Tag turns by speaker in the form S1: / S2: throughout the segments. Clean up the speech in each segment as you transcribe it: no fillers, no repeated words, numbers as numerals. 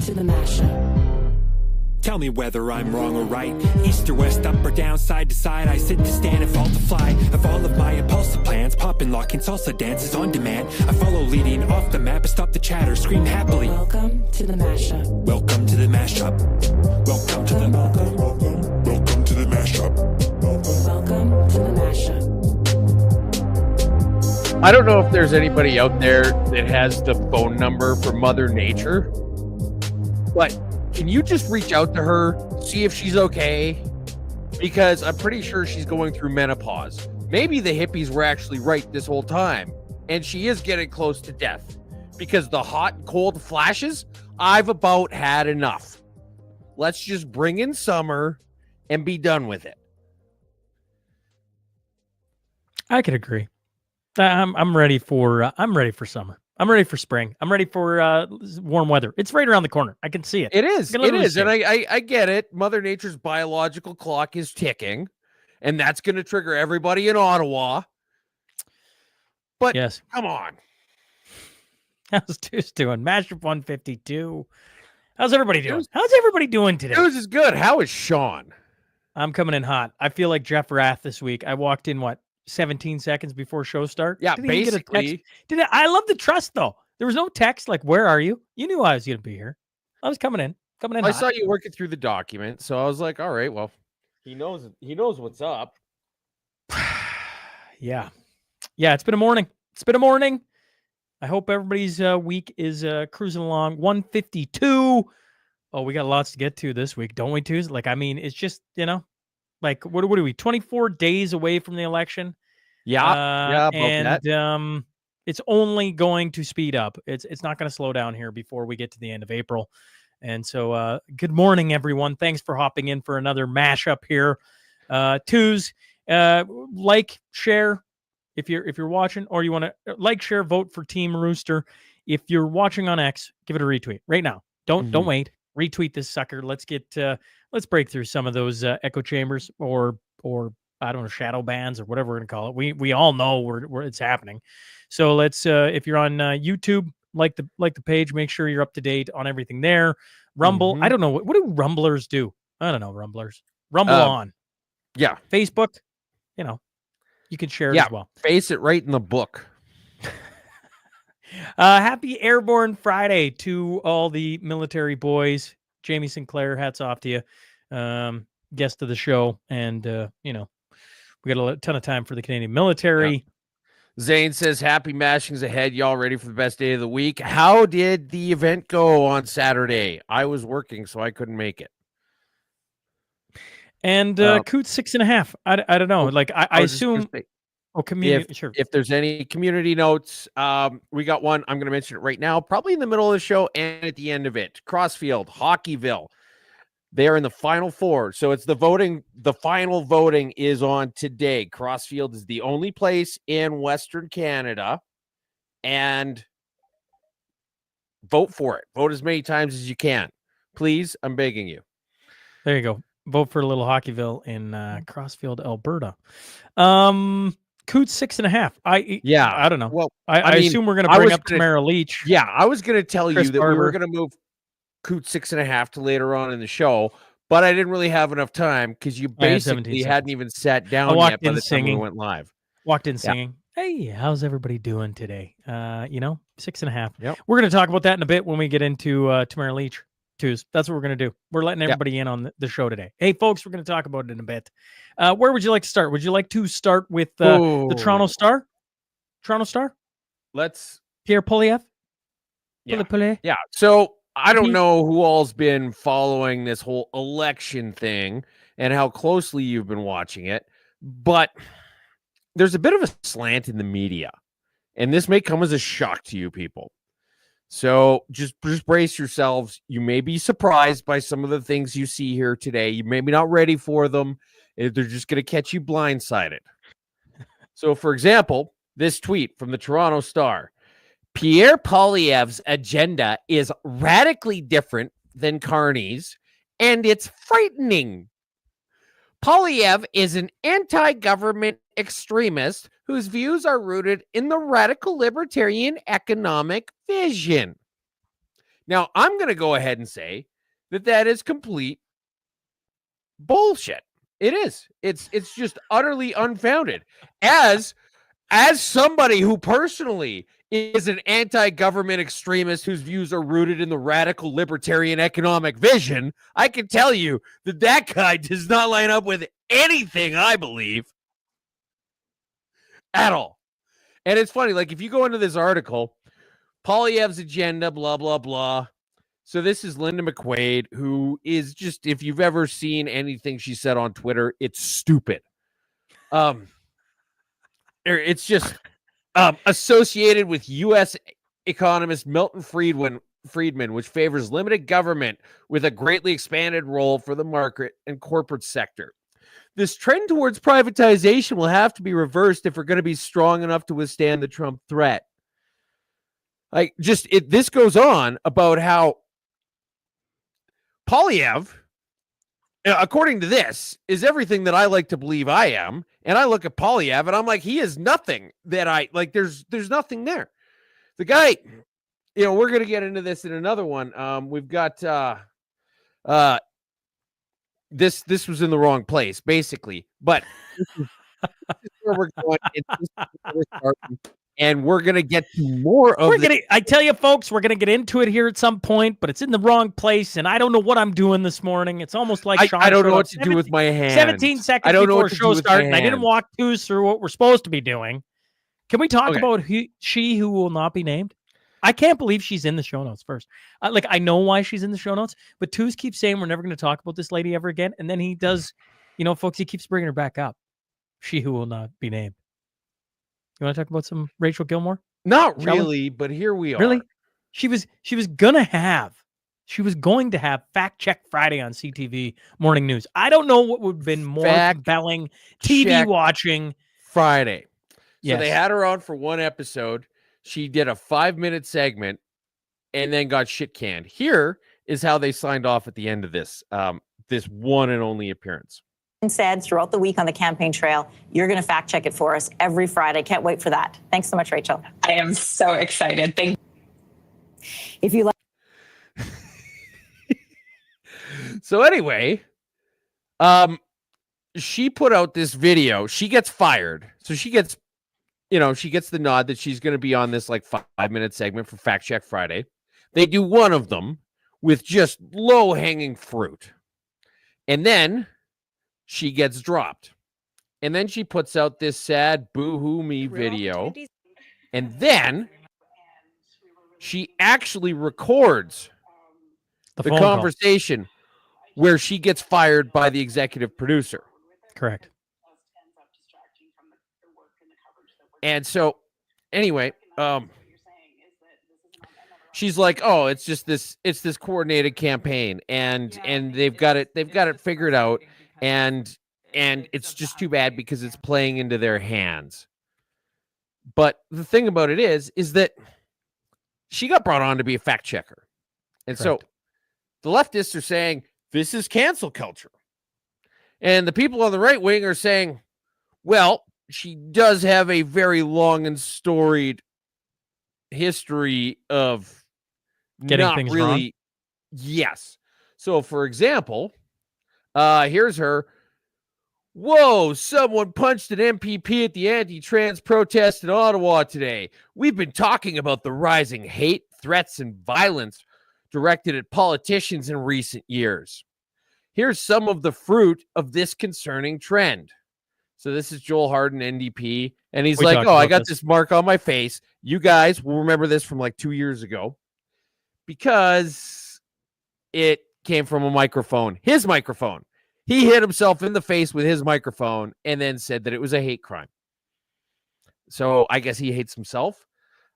S1: to the Mashup.
S2: Tell me whether I'm wrong or right. East or west, up or down, side to side. I sit to stand and fall to fly. Of all of my impulsive plans, pop and lock and salsa dances on demand. I follow leading off the map and stop the chatter, scream happily.
S1: Welcome to the Mashup.
S2: Welcome to the mashup. Welcome to the welcome to the mashup.
S1: Welcome to the Mashup.
S3: I don't know if there's anybody out there that has the phone number for Mother Nature, but can you just reach out to her, see if she's okay? Because I'm pretty sure she's going through menopause. Maybe the hippies were actually right this whole time, and she is getting close to death. Because the hot and cold flashes, I've about had enough. Let's just bring in summer and be done with it.
S4: I could agree. I'm ready for summer. I'm ready for spring. I'm ready for warm weather. It's right around the corner. I can see it.
S3: It is. It is. And
S4: I
S3: I get it. Mother Nature's biological clock is ticking, and that's going to trigger everybody in Ottawa. But
S4: yes,
S3: come on.
S4: How's Deuce doing? Mashup 152. How's everybody doing? How's everybody doing today?
S3: Deuce is good. How is Sean?
S4: I'm coming in hot. I feel like Jeff Rath this week. I walked in, 17 seconds before show start?
S3: Yeah, basically.
S4: I love the trust, though. There was no text like, where are you? You knew I was going to be here. I was coming in
S3: I
S4: hot.
S3: saw you working through the document, so I was like, all right, well, he knows what's up.
S4: Yeah. It's been a morning. I hope everybody's week is cruising along. 152. Oh, we got lots to get to this week, don't we, Tuesday? It's just, what are we? 24 days away from the election.
S3: Yeah,
S4: and it's only going to speed up. It's not going to slow down here before we get to the end of April. And so, good morning, everyone. Thanks for hopping in for another mashup here. Twos, like, share if you're watching, or you want to like, share, vote for Team Rooster. If you're watching on X, give it a retweet right now. Don't wait. Retweet this sucker. Let's break through some of those echo chambers or I don't know, shadow bans or whatever we're gonna call it. We all know where it's happening. So let's if you're on YouTube, like the page, make sure you're up to date on everything there. Rumble, I don't know what do Rumblers do. I don't know, Rumblers. Rumble on.
S3: Yeah.
S4: Facebook, you can share it as well.
S3: Face it right in the book.
S4: Happy Airborne Friday to all the military boys. Jamie Sinclair, hats off to you. Guest of the show. And, we got a ton of time for the Canadian military.
S3: Yeah. Zane says, happy mashings ahead. Y'all ready for the best day of the week? How did the event go on Saturday? I was working, so I couldn't make it.
S4: And Coots 6.5. I don't know. I assume... community. Sure.
S3: If there's any community notes, we got one. I'm going to mention it right now, probably in the middle of the show and at the end of it. Crossfield, Hockeyville. They are in the final four. So it's the voting. The final voting is on today. Crossfield is the only place in Western Canada. And vote for it. Vote as many times as you can. Please, I'm begging you.
S4: There you go. Vote for Little Hockeyville in Crossfield, Alberta. Coots 6.5. I don't know. Well, I assume we're going to bring up Tamara Leach.
S3: Yeah, I was going to tell
S4: Chris
S3: you that
S4: Barber.
S3: We were going to move Coots 6.5 to later on in the show, but I didn't really have enough time because you basically hadn't even sat down yet by the time we went live.
S4: Walked in singing. Hey, how's everybody doing today? 6.5.
S3: Yep.
S4: We're going to talk about that in a bit when we get into Tamara Leach. Twos. That's what we're going to do. We're letting everybody in on the show today. Hey, folks, we're going to talk about it in a bit. Where would you like to start? Would you like to start with the Toronto Star? Toronto Star?
S3: Let's...
S4: Pierre Poilievre?
S3: Yeah. So I don't know who all's been following this whole election thing and how closely you've been watching it, but there's a bit of a slant in the media, and this may come as a shock to you people. So just brace yourselves. You may be surprised by some of the things you see here today. You may be not ready for them. They're just going to catch you blindsided. So, for example, this tweet from the Toronto Star. Pierre Poilievre's agenda is radically different than Carney's, and it's frightening. Poilievre is an anti-government extremist whose views are rooted in the radical libertarian economic vision. Now, I'm going to go ahead and say that is complete bullshit. It is. It's just utterly unfounded. As somebody who personally is an anti-government extremist whose views are rooted in the radical libertarian economic vision, I can tell you that guy does not line up with anything I believe at all. And it's funny, like if you go into this article, Poilievre's agenda, blah, blah, blah. So this is Linda McQuaid, who is just, if you've ever seen anything she said on Twitter, it's stupid. It's just associated with U.S. economist Milton Friedman, which favors limited government with a greatly expanded role for the market and corporate sector. This trend towards privatization will have to be reversed if we're going to be strong enough to withstand the Trump threat. Like, this goes on about how Poilievre, according to this, is everything that I like to believe I am. And I look at Poilievre and I'm like, he is nothing that I like. There's nothing there. The guy, we're going to get into this in another one. We've got this was in the wrong place, basically. But this is where we're going. And we're going to get to more of it.
S4: I tell you, folks, we're going to get into it here at some point, but it's in the wrong place, and I don't know what I'm doing this morning. It's almost like
S3: I don't know what to do with my hands.
S4: 17 seconds before show start, and I didn't walk through what we're supposed to be doing. Can we talk about she who will not be named? I can't believe she's in the show notes first. I know why she's in the show notes, but Tooze keeps saying we're never going to talk about this lady ever again, and then he does, folks, he keeps bringing her back up. She who will not be named. You want to talk about some Rachel Gilmore?
S3: Not really, but here we are.
S4: Really? She was going to have Fact Check Friday on CTV Morning News. I don't know what would have been more compelling TV watching.
S3: Friday. So they had her on for one episode. She did a 5-minute segment and then got shit canned. Here is how they signed off at the end of this one and only appearance.
S5: Said throughout the week on the campaign trail, you're going to fact check it for us every Friday. Can't wait for that. Thanks so much, Rachel.
S6: I am so excited. Thank you.
S5: If you like.
S3: So anyway, she put out this video. She gets fired. So she gets the nod that she's going to be on this 5-minute segment for Fact Check Friday. They do one of them with just low-hanging fruit. And then she gets dropped. And then she puts out this sad boo-hoo me video. And then she actually records the conversation where she gets fired by the executive producer.
S4: Correct.
S3: And so anyway, she's like, "Oh, it's this coordinated campaign and they've got it figured out. And it's just too bad because it's playing into their hands." But the thing about it is that she got brought on to be a fact checker. And
S4: Correct.
S3: So the leftists are saying this is cancel culture. And the people on the right wing are saying, well, she does have a very long and storied history of
S4: getting things wrong.
S3: Yes. So for example, here's her. Whoa, someone punched an MPP at the anti-trans protest in Ottawa today. We've been talking about the rising hate, threats, and violence directed at politicians in recent years. Here's some of the fruit of this concerning trend. So this is Joel Harden, NDP, and he's like, "Oh, I got this mark on my face. You guys will remember this from 2 years ago because it came from a microphone, his microphone. He hit himself in the face with his microphone and then said that it was a hate crime. So I guess he hates himself.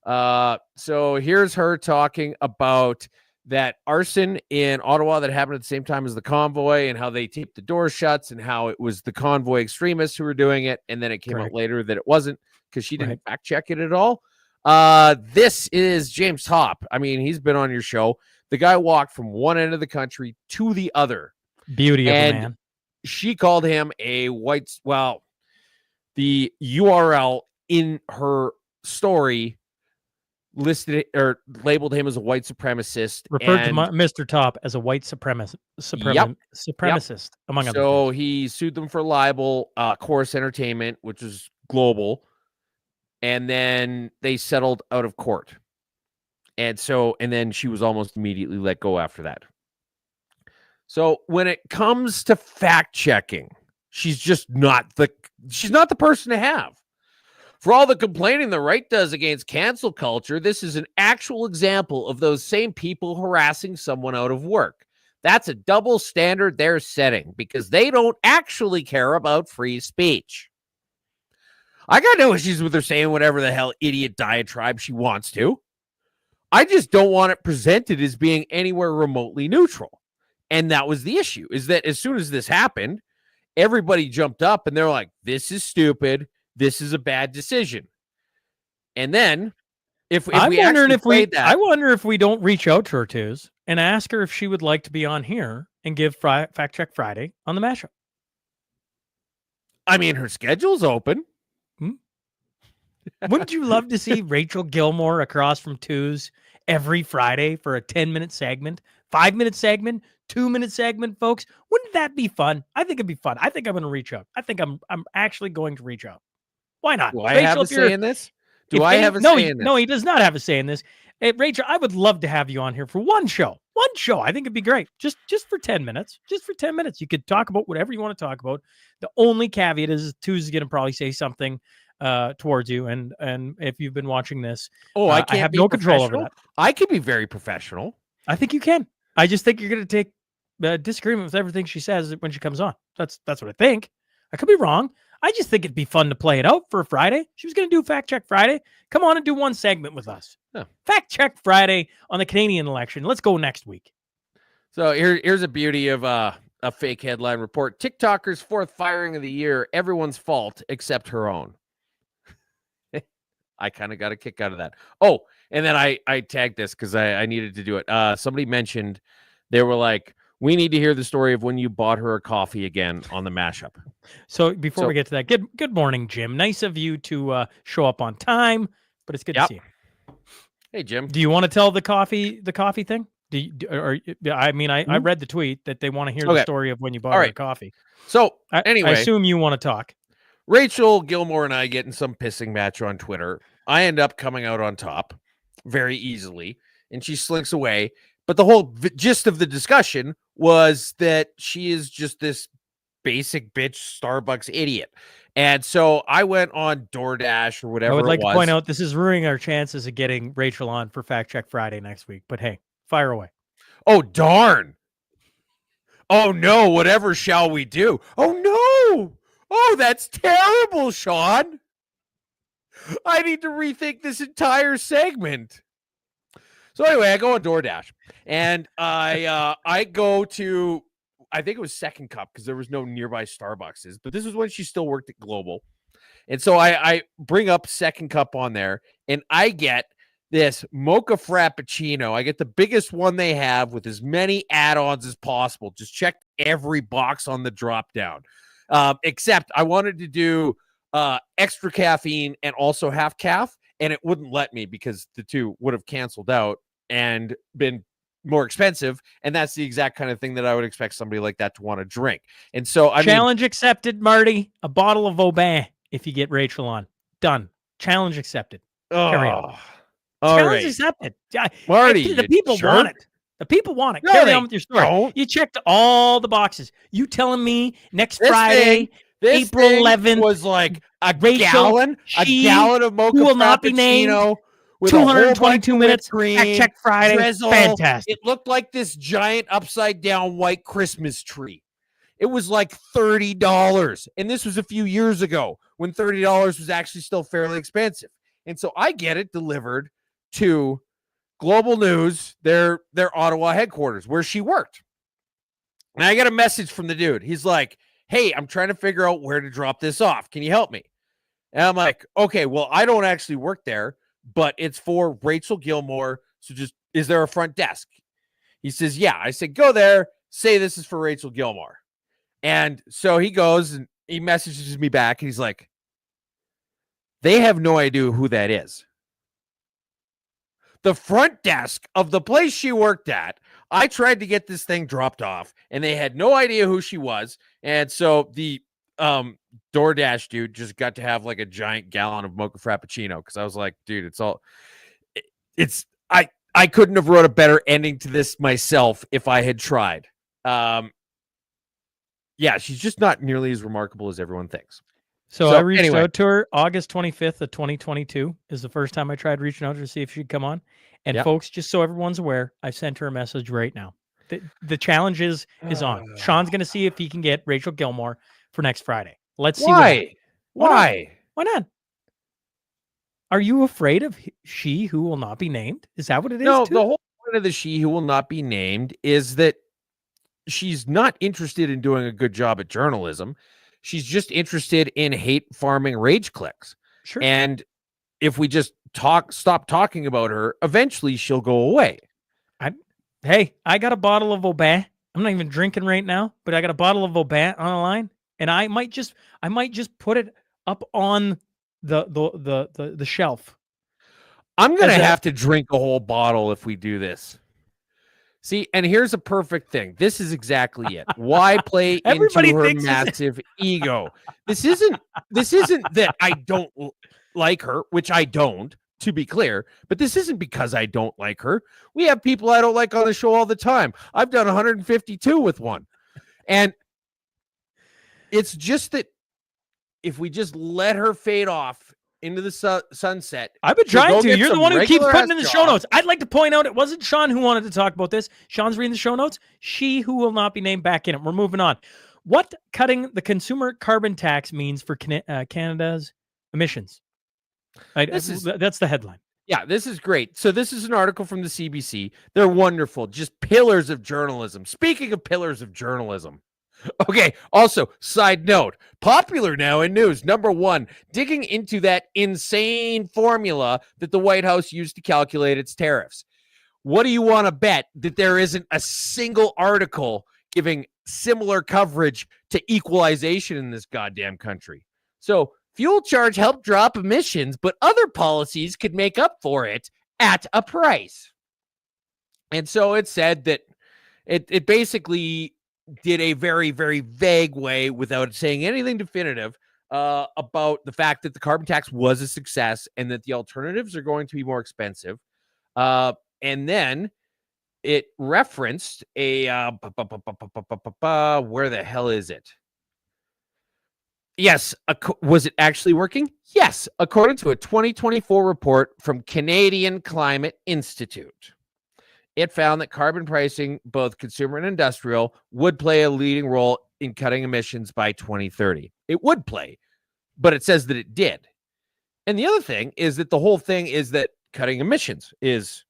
S3: So here's her talking about that arson in Ottawa that happened at the same time as the convoy and how they taped the doors shut and how it was the convoy extremists who were doing it. And then it came out later that it wasn't because she didn't fact check it at all. This is James Hopp. I mean, he's been on your show. The guy walked from one end of the country to the other.
S4: Beauty of a man.
S3: She called him a the URL in her story listed or labeled him as a white supremacist.
S4: Referred to Mr. Top as a white supremacist, among other things.
S3: So he sued them for libel, Chorus Entertainment, which is global, and then they settled out of court. And then she was almost immediately let go after that. So when it comes to fact checking, she's not the person to have. For all the complaining the right does against cancel culture, this is an actual example of those same people harassing someone out of work. That's a double standard they're setting because they don't actually care about free speech. I got no issues with her saying whatever the hell idiot diatribe she wants to. I just don't want it presented as being anywhere remotely neutral. And that was the issue, is that as soon as this happened, everybody jumped up and they're like, this is stupid. This is a bad decision. And then I
S4: wonder if we don't reach out to her twos and ask her if she would like to be on here and give Fact Check Friday on the Mashup.
S3: I mean, her schedule's open.
S4: Wouldn't you love to see Rachel Gilmore across from twos every Friday for a 10-minute segment, 5-minute segment, 2-minute segment, folks? Wouldn't that be fun? I think it'd be fun. I think I'm going to reach out. I think I'm actually going to reach out. Why not?
S3: Do I have a say in this? No,
S4: he does not have a say in this. Hey, Rachel, I would love to have you on here for one show. I think it'd be great. Just for 10 minutes. Just for 10 minutes. You could talk about whatever you want to talk about. The only caveat is Two's going to probably say something towards you. And if you've been watching this, I have no control over that.
S3: I can be very professional.
S4: I think you can. I just think you're going to take disagreement with everything she says when she comes on. That's what I think. I could be wrong. I just think it'd be fun to play it out for a Friday. She was going to do Fact Check Friday. Come on and do one segment with us.
S3: Yeah.
S4: Fact Check Friday on the Canadian election. Let's go next week.
S3: So here's a beauty of a fake headline report. TikToker's fourth firing of the year. Everyone's fault except her own. I kind of got a kick out of that. Oh, and then I tagged this because I needed to do it. Somebody mentioned, they were like, we need to hear the story of when you bought her a coffee again on the Mashup.
S4: So before we get to that, good morning, Jim. Nice of you to show up on time, but it's good to see you.
S3: Hey, Jim.
S4: Do you want to tell the coffee thing? I read the tweet that they want to hear the story of when you bought her a coffee.
S3: So anyway,
S4: I assume you want to talk.
S3: Rachel Gilmore and I get in some pissing match on Twitter. I end up coming out on top very easily, and she slinks away. But the whole gist of the discussion was that she is just this basic bitch Starbucks idiot. And so I went on DoorDash or whatever.
S4: I would like to point out this is ruining our chances of getting Rachel on for Fact Check Friday next week. But hey, fire away.
S3: Oh, darn. Oh, no. Whatever shall we do? Oh, no. Oh, that's terrible, Sean. I need to rethink this entire segment. So anyway, I go on DoorDash and I go to, I think it was Second Cup because there was no nearby Starbucks, but this was when she still worked at Global. And so I bring up Second Cup on there and I get this mocha frappuccino. I get the biggest one they have with as many add-ons as possible. Just check every box on the drop down. Except I wanted to do extra caffeine and also half calf. And it wouldn't let me because the two would have canceled out and been more expensive. And that's the exact kind of thing that I would expect somebody like that to want to drink. And so
S4: Challenge accepted, Marty. A bottle of Aubin if you get Rachel on. Done. Challenge accepted. Carry on. Challenge accepted.
S3: Marty,
S4: the people want it. The people want it.
S3: No,
S4: Carry on with your story.
S3: Don't.
S4: You checked all the boxes. You telling me next Friday, April 11th
S3: was like a
S4: Rachel,
S3: gallon of mocha
S4: who will not be named,
S3: with
S4: 222 minutes.
S3: Cream,
S4: Check Friday.
S3: drizzle.
S4: Fantastic.
S3: It looked like this giant upside down white Christmas tree. It was like $30. And this was a few years ago when $30 was actually still fairly expensive. And so I get it delivered to Global News, their Ottawa headquarters where she worked. And I get a message from the dude. He's like, hey, I'm trying to figure out where to drop this off. Can you help me? And I'm like, okay, well, I don't actually work there, but it's for Rachel Gilmore. So just, is there a front desk? He says, yeah. I said, go there, say this is for Rachel Gilmore. And so he goes and he messages me back. And he's like, they have no idea who that is. the front desk of the place she worked at. I tried to get this thing dropped off, and they had no idea who she was. And so the DoorDash dude just got to have like a giant gallon of mocha frappuccino, because I was like, dude, I couldn't have wrote a better ending to this myself if I had tried. Yeah, she's just not nearly as remarkable as everyone thinks.
S4: So I reached out to her August 25th of 2022 is the first time I tried reaching out to her to see if she'd come on. And folks, just so everyone's aware, I've sent her a message right now. The challenge is on. Sean's going to see if he can get Rachel Gilmore for next Friday. Let's see.
S3: Why?
S4: Why not? Are you afraid of she who will not be named? Is that what it is?
S3: No, the whole point of the she who will not be named is that she's not interested in doing a good job at journalism. She's just interested in hate farming rage clicks.
S4: Sure.
S3: And if we just stop talking about her, eventually she'll go away.
S4: Hey, I got a bottle of Aubin. I'm not even drinking right now, but I got a bottle of Aubin on the line, and I might just put it up on the shelf.
S3: I'm gonna have to drink a whole bottle if we do this. See, and here's a perfect thing. This is exactly it. Why play into her massive ego? This isn't that I don't like her, which I don't, to be clear, but this isn't because I don't like her. We have people I don't like on the show all the time. I've done 152 with one. And it's just that if we just let her fade off into the sunset.
S4: I've been trying to. You're the one who keeps putting in the show notes. I'd like to point out it wasn't Sean who wanted to talk about this. Sean's reading the show notes. She who will not be named back in it. We're moving on. What cutting the consumer carbon tax means for Canada's emissions. That's the headline.
S3: Yeah, this is great. So this is an article from the CBC. They're wonderful. Just pillars of journalism. Speaking of pillars of journalism. Okay, also, side note, popular now in news, number one, digging into that insane formula that the White House used to calculate its tariffs. What do you want to bet that there isn't a single article giving similar coverage to equalization in this goddamn country? So fuel charge helped drop emissions, but other policies could make up for it at a price. And so it said that it basically did a very, very vague way without saying anything definitive about the fact that the carbon tax was a success and that the alternatives are going to be more expensive. And then it referenced a where the hell is it? Yes. Was it actually working? Yes. According to a 2024 report from Canadian Climate Institute. It found that carbon pricing, both consumer and industrial, would play a leading role in cutting emissions by 2030. It would play, but it says that it did. And the other thing is that the whole thing is that cutting emissions is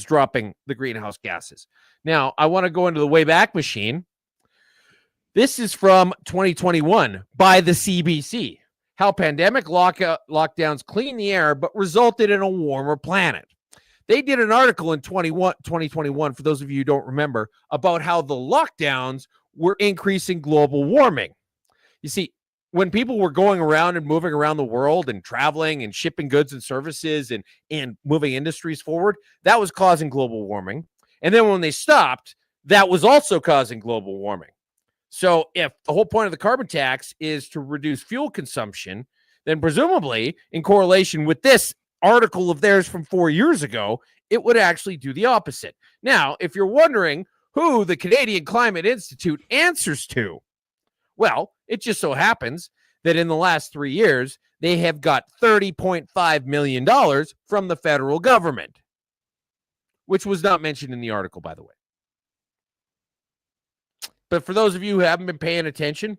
S3: dropping the greenhouse gases. Now, I want to go into the Wayback Machine. This is from 2021 by the CBC. How pandemic lockdowns clean the air but resulted in a warmer planet. They did an article in 2021, for those of you who don't remember, about how the lockdowns were increasing global warming. You see, when people were going around and moving around the world and traveling and shipping goods and services and moving industries forward, that was causing global warming. And then when they stopped, that was also causing global warming. So if the whole point of the carbon tax is to reduce fuel consumption, then presumably in correlation with this article of theirs from 4 years ago, it would actually do the opposite. Now, if you're wondering who the Canadian Climate Institute answers to, well, it just so happens that in the last 3 years, they have got $30.5 million from the federal government, which was not mentioned in the article, by the way. But for those of you who haven't been paying attention,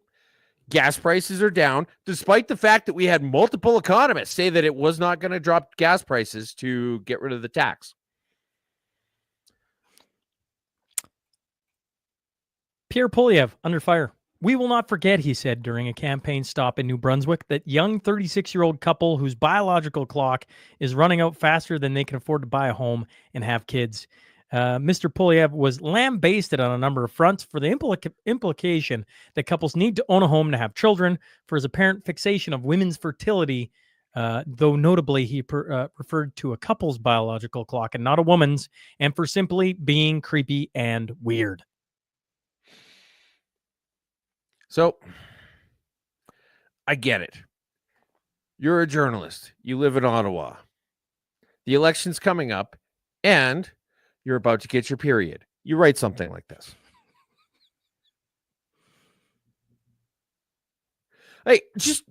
S3: gas prices are down, despite the fact that we had multiple economists say that it was not going to drop gas prices to get rid of the tax.
S4: Pierre Poilievre under fire. We will not forget, he said during a campaign stop in New Brunswick, that young 36-year-old couple whose biological clock is running out faster than they can afford to buy a home and have kids. Mr. Poilievre was lambasted on a number of fronts for the implication that couples need to own a home to have children, for his apparent fixation of women's fertility though notably he referred to a couple's biological clock and not a woman's, and for simply being creepy and weird.
S3: So, I get it. You're a journalist. You live in Ottawa. The election's coming up, and you're about to get your period. You write something like this. Hey, just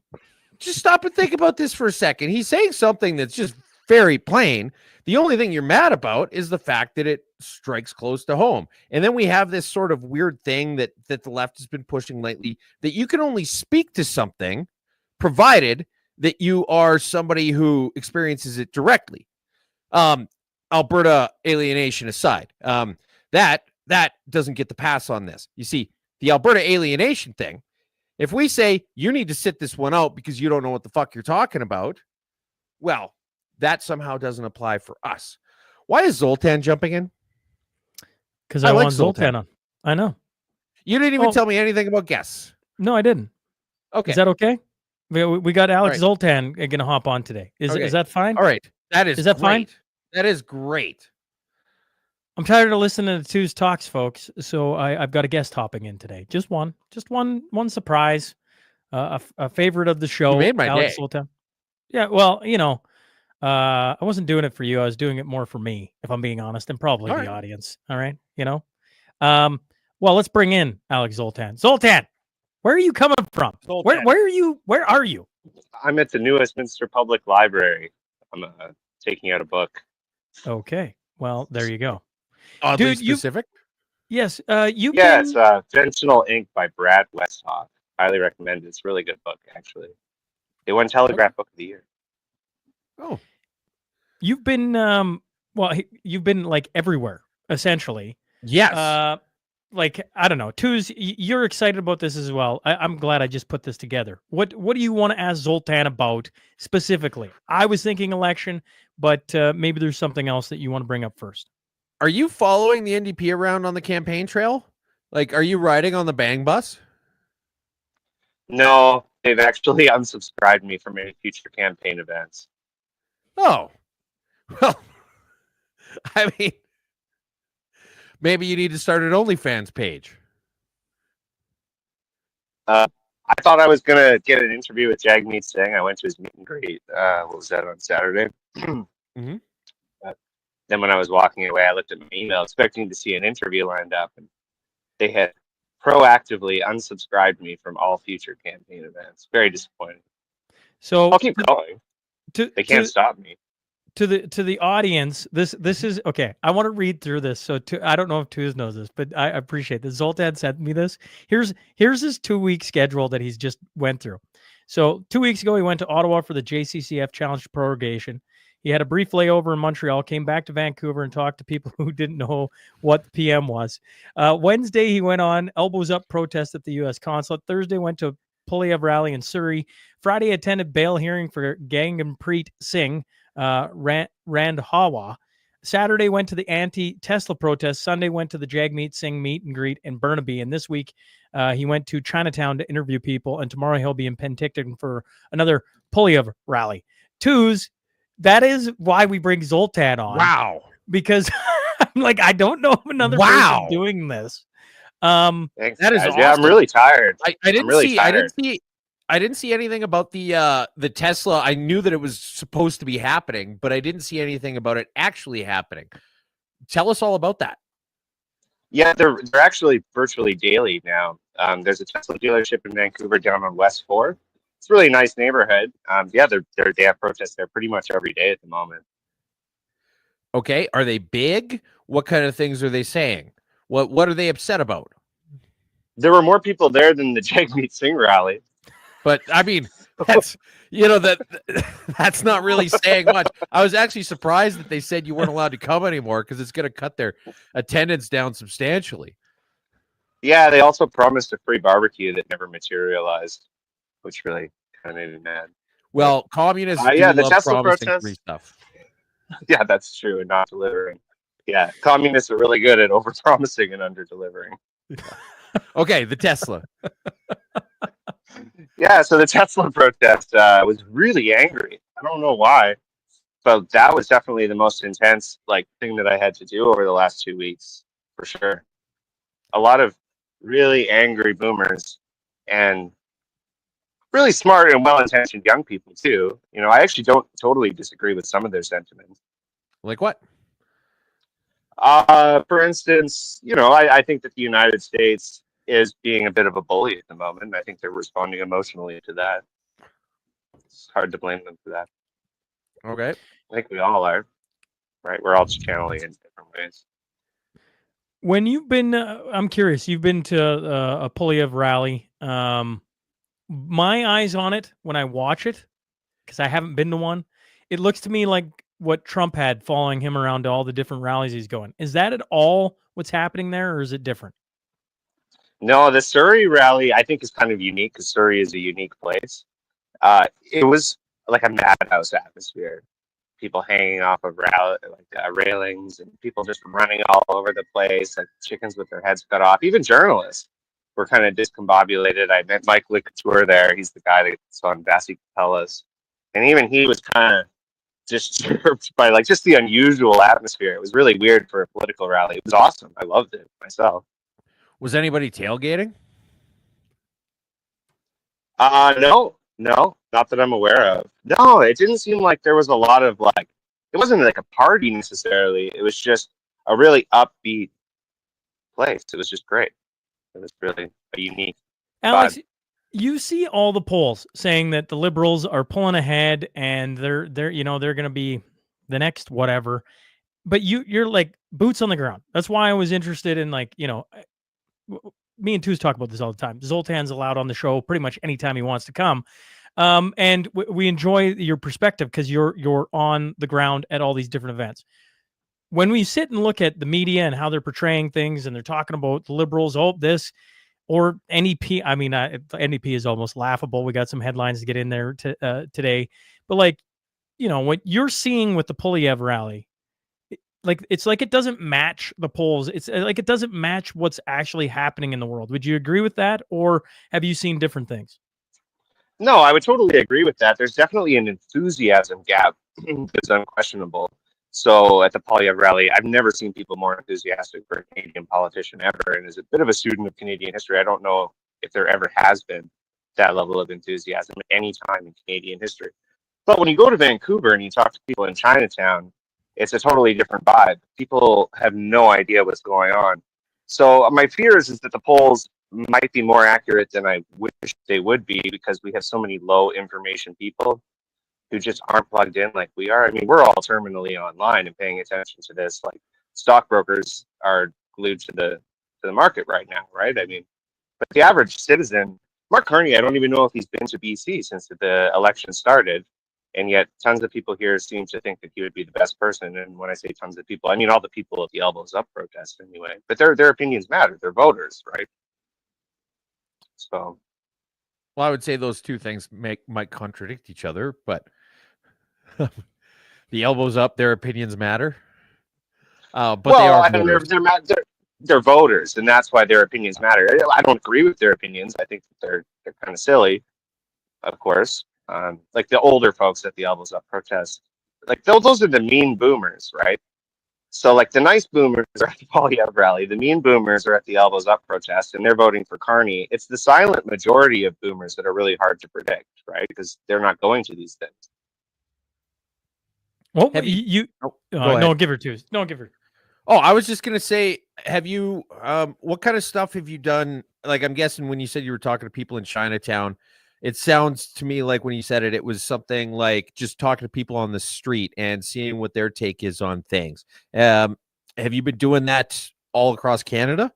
S3: stop and think about this for a second. He's saying something that's just very plain. The only thing you're mad about is the fact that it strikes close to home. And then we have this sort of weird thing that the left has been pushing lately, that you can only speak to something provided that you are somebody who experiences it directly. Alberta alienation aside, that doesn't get the pass on this. You see, the Alberta alienation thing, if we say you need to sit this one out because you don't know what the fuck you're talking about, well, that somehow doesn't apply for us. Why is Zoltan jumping in?
S4: Because I want Zoltan on. I know.
S3: You didn't even tell me anything about guests.
S4: No, I didn't.
S3: Okay.
S4: Is that okay? We got Alex Zoltan going to hop on today. Is that fine?
S3: All right. Is that
S4: fine?
S3: That is great.
S4: I'm tired of listening to Two's talks, folks. So I've got a guest hopping in today. Just one surprise. A favorite of the show.
S3: You made my
S4: Alex
S3: day.
S4: Zoltan. Yeah, well, I wasn't doing it for you. I was doing it more for me, if I'm being honest, and probably the audience. All right, well, let's bring in Alex Zoltan. Zoltan, where are you coming from?
S3: Zoltan.
S4: Where are you? Where are you?
S7: I'm at the New Westminster Public Library. I'm taking out a book.
S4: Okay, well, there you go.
S3: Oddly specific?
S4: Yes,
S7: it's Fentanyl Ink by Brad Westhoff. Highly recommend it. It's a really good book, actually. They won Telegraph Book of the Year.
S3: Oh.
S4: You've been you've been like everywhere, essentially.
S3: Yes.
S4: I don't know. Two's, you're excited about this as well. I'm glad I just put this together. What do you want to ask Zoltan about specifically? I was thinking election, but maybe there's something else that you want to bring up first.
S3: Are you following the NDP around on the campaign trail? Like, are you riding on the bang bus?
S7: No, they've actually unsubscribed me from any future campaign events.
S3: Oh, well, I mean, maybe you need to start an OnlyFans page.
S7: I thought I was going to get an interview with Jagmeet Singh. I went to his meet and greet. What was that, on Saturday?
S3: Mm-hmm.
S7: Then when I was walking away, I looked at my email expecting to see an interview lined up, and they had proactively unsubscribed me from all future campaign events. Very disappointing.
S4: So
S7: I'll keep going. They can't stop me.
S4: To the audience, this is okay. I want to read through this. So I don't know if Tuz knows this, but I appreciate this. Zoltan sent me this. Here's his 2-week schedule that he's just went through. So 2 weeks ago, he went to Ottawa for the JCCF Challenge prorogation. He had a brief layover in Montreal, came back to Vancouver and talked to people who didn't know what the PM was. Wednesday, he went on Elbows Up protest at the U.S. consulate. Thursday, went to Polyev rally in Surrey. Friday, attended bail hearing for Gangampreet Singh, Randhawa. Saturday, went to the anti-Tesla protest. Sunday, went to the Jagmeet Singh meet and greet in Burnaby. And this week, he went to Chinatown to interview people. And tomorrow, he'll be in Penticton for another Polyev rally. Twos. That is why we bring Zoltan on.
S3: Wow.
S4: Because I'm like, I don't know of another person doing this.
S7: Thanks,
S3: that is
S7: guys.
S3: awesome.
S7: Yeah, I'm really tired.
S3: I didn't see anything about the Tesla. I knew that it was supposed to be happening, but I didn't see anything about it actually happening. Tell us all about that.
S7: Yeah, they're actually virtually daily now. There's a Tesla dealership in Vancouver down on West 4. It's a really nice neighborhood. They have protests there pretty much every day at the moment.
S3: Okay, are they big? What kind of things are they saying? What are they upset about?
S7: There were more people there than the Jagmeet Singh rally.
S3: But I mean, that's that's not really saying much. I was actually surprised that they said you weren't allowed to come anymore because it's going to cut their attendance down substantially. Yeah,
S7: they also promised a free barbecue that never materialized, which really kind of made me mad.
S3: Well, communists do
S7: the
S3: love
S7: Tesla
S3: promising
S7: protest.
S3: free stuff.
S7: Yeah, that's true, and not delivering. Yeah, communists are really good at over-promising and under-delivering.
S3: Okay, the Tesla.
S7: Yeah, so the Tesla protest was really angry. I don't know why, but that was definitely the most intense thing that I had to do over the last 2 weeks, for sure. A lot of really angry boomers and really smart and well-intentioned young people too. I actually don't totally disagree with some of their sentiments.
S3: Like what?
S7: For instance, I think that the United States is being a bit of a bully at the moment. I think they're responding emotionally to that. It's hard to blame them for that.
S3: Okay.
S7: I think we all are, right? We're all just channeling in different ways.
S4: When you've been, I'm curious, you've been to a Polyev rally. My eyes on it when I watch it, because I haven't been to one, it looks to me like what Trump had following him around to all the different rallies he's going. Is that at all what's happening there, or is it different?
S7: No, the Surrey rally I think is kind of unique because Surrey is a unique place. It was like a madhouse atmosphere. People hanging off of railings and people just running all over the place like chickens with their heads cut off. Even journalists were kind of discombobulated. I met Mike Licouture there. He's the guy that's on Vasi Capellas. And even he was kind of disturbed by just the unusual atmosphere. It was really weird for a political rally. It was awesome. I loved it myself.
S3: Was anybody tailgating?
S7: No, not that I'm aware of. No, it didn't seem like there was a lot of it wasn't like a party necessarily. It was just a really upbeat place. It was just great. It was really a unique
S4: Alex,
S7: vibe.
S4: you see all the polls saying that the Liberals are pulling ahead and they're going to be the next whatever. But you're like boots on the ground. That's why I was interested in me and Tuz talk about this all the time. Zoltan's allowed on the show pretty much anytime he wants to come. And we enjoy your perspective because you're on the ground at all these different events. When we sit and look at the media and how they're portraying things and they're talking about the Liberals, this or NEP, I mean, NEP is almost laughable. We got some headlines to get in there today. But what you're seeing with the Polyev rally, it's like it doesn't match the polls. It's like it doesn't match what's actually happening in the world. Would you agree with that, or have you seen different things?
S7: No, I would totally agree with that. There's definitely an enthusiasm gap that's unquestionable. So at the Polyev rally, I've never seen people more enthusiastic for a Canadian politician ever. And as a bit of a student of Canadian history, I don't know if there ever has been that level of enthusiasm at any time in Canadian history. But when you go to Vancouver and you talk to people in Chinatown, it's a totally different vibe. People have no idea what's going on. So my fear is that the polls might be more accurate than I wish they would be because we have so many low information people who just aren't plugged in like we are. I mean, we're all terminally online and paying attention to this. Like stockbrokers are glued to the market right now, right? I mean, but the average citizen, Mark Carney, I don't even know if he's been to BC since the election started. And yet tons of people here seem to think that he would be the best person. And when I say tons of people, I mean all the people at the Elbows Up protest anyway. But their opinions matter. They're voters, right? So,
S3: well, I would say those two things might contradict each other, but the Elbows Up, their opinions matter. But they are voters.
S7: They're voters, and that's why their opinions matter. I don't agree with their opinions. I think that they're kind of silly, of course. Like the older folks at the Elbows Up protest, those are the mean boomers, right? So the nice boomers are at the Polyev rally, the mean boomers are at the Elbows Up protest, and they're voting for Carney. It's the silent majority of boomers that are really hard to predict, right? Because they're not going to these things.
S4: Well, no, give her two. No, give her.
S3: Oh, I was just gonna say, have you? What kind of stuff have you done? Like, I'm guessing when you said you were talking to people in Chinatown, it sounds to me like when you said it, it was something like just talking to people on the street and seeing what their take is on things. Have you been doing that all across Canada?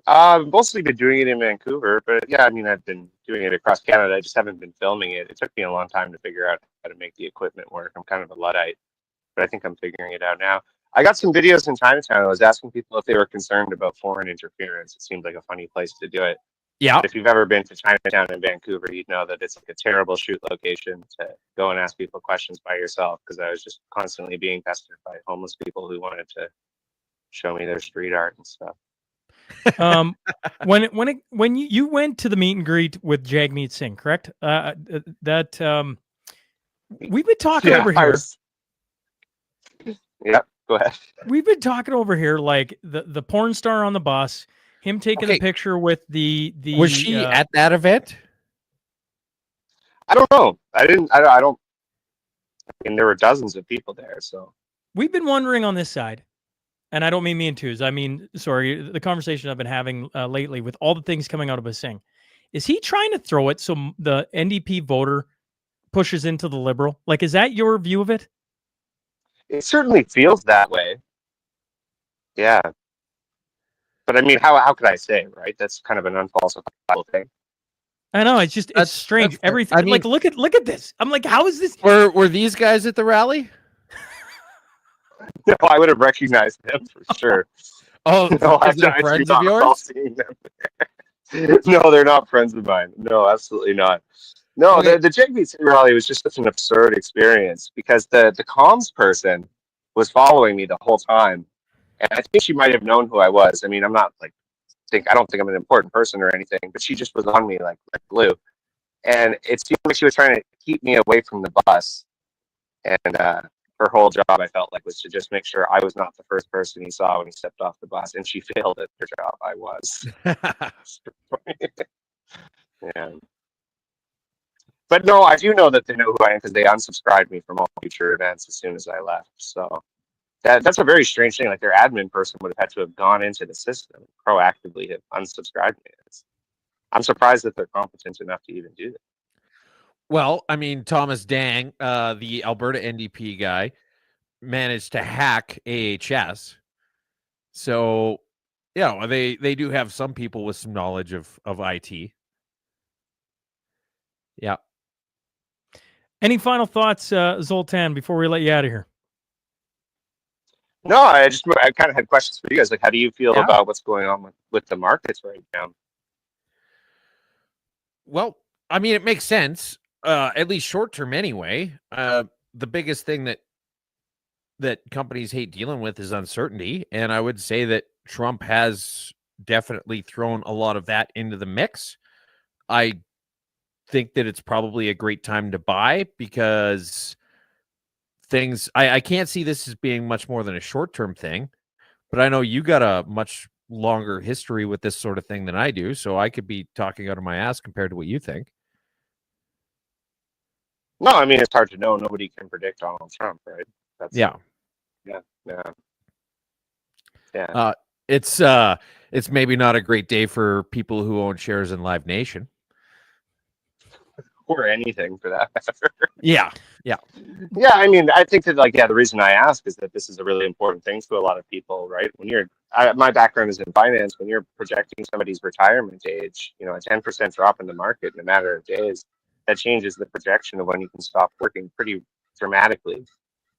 S7: I've mostly been doing it in Vancouver, but yeah, I mean, I've been doing it across Canada. I just haven't been filming it. It took me a long time to figure out how to make the equipment work. I'm kind of a Luddite, but I think I'm figuring it out now. I got some videos in Chinatown. I was asking people if they were concerned about foreign interference. It seemed like a funny place to do it.
S3: Yeah.
S7: But if you've ever been to Chinatown in Vancouver, you'd know that it's like a terrible shoot location to go and ask people questions by yourself, because I was just constantly being pestered by homeless people who wanted to show me their street art and stuff.
S4: When you went to the meet and greet with Jagmeet Singh, correct? We've been talking over here.
S7: Yeah, go ahead.
S4: We've been talking over here like the porn star on the bus, him taking the picture with the
S3: Was she at that event?
S7: I don't know. I don't. I mean, there were dozens of people there, so
S4: we've been wondering on this side, and I don't mean me and twos. I mean, sorry, the conversation I've been having lately with all the things coming out of Basing. Is he trying to throw it so the NDP voter pushes into the Liberal? Like, is that your view of it?
S7: It certainly feels that way. Yeah. But I mean, how could I say, right? That's kind of an unfalsifiable thing.
S4: I know, it's just it's strange. Everything. I mean, like, look at this. I'm like, how is this?
S3: Were these guys at the rally?
S7: No, I would have recognized them for sure.
S3: Oh,
S7: no,
S3: they're friends of yours?
S7: No, they're not friends of mine. No, absolutely not. No,
S3: okay.
S7: the JVC rally was just such an absurd experience because the comms person was following me the whole time, and I think she might have known who I was. I mean, I'm not like I don't think I'm an important person or anything, but she just was on me like glue, and it seemed like she was trying to keep me away from the bus, and her whole job, I felt like, was to just make sure I was not the first person he saw when he stepped off the bus, and she failed at her job. I was. Yeah. But no, I do know that they know who I am because they unsubscribed me from all future events as soon as I left. So that's a very strange thing. Like their admin person would have had to have gone into the system and proactively have unsubscribed me. I'm surprised that they're competent enough to even do that.
S3: Well, I mean, Thomas Dang, the Alberta NDP guy, managed to hack AHS. So, yeah, they do have some people with some knowledge of IT. Yeah.
S4: Any final thoughts, Zoltan, before we let you out of here?
S7: No, I kind of had questions for you guys. Like, how do you feel about what's going on with the markets right now?
S3: Well, I mean, it makes sense, at least short term anyway. The biggest thing that companies hate dealing with is uncertainty. And I would say that Trump has definitely thrown a lot of that into the mix. I think that it's probably a great time to buy because I can't see this as being much more than a short-term thing, but I know you got a much longer history with this sort of thing than I do, so I could be talking out of my ass compared to what you think.
S7: No, I mean, it's hard to know. Nobody can predict Donald Trump, right?
S3: Yeah. It's maybe not a great day for people who own shares in Live Nation.
S7: Or anything for that matter.
S3: Yeah.
S7: I mean, I think that the reason I ask is that this is a really important thing to a lot of people, right? When my background is in finance, when you're projecting somebody's retirement age, a 10% drop in the market in a matter of days, that changes the projection of when you can stop working pretty dramatically.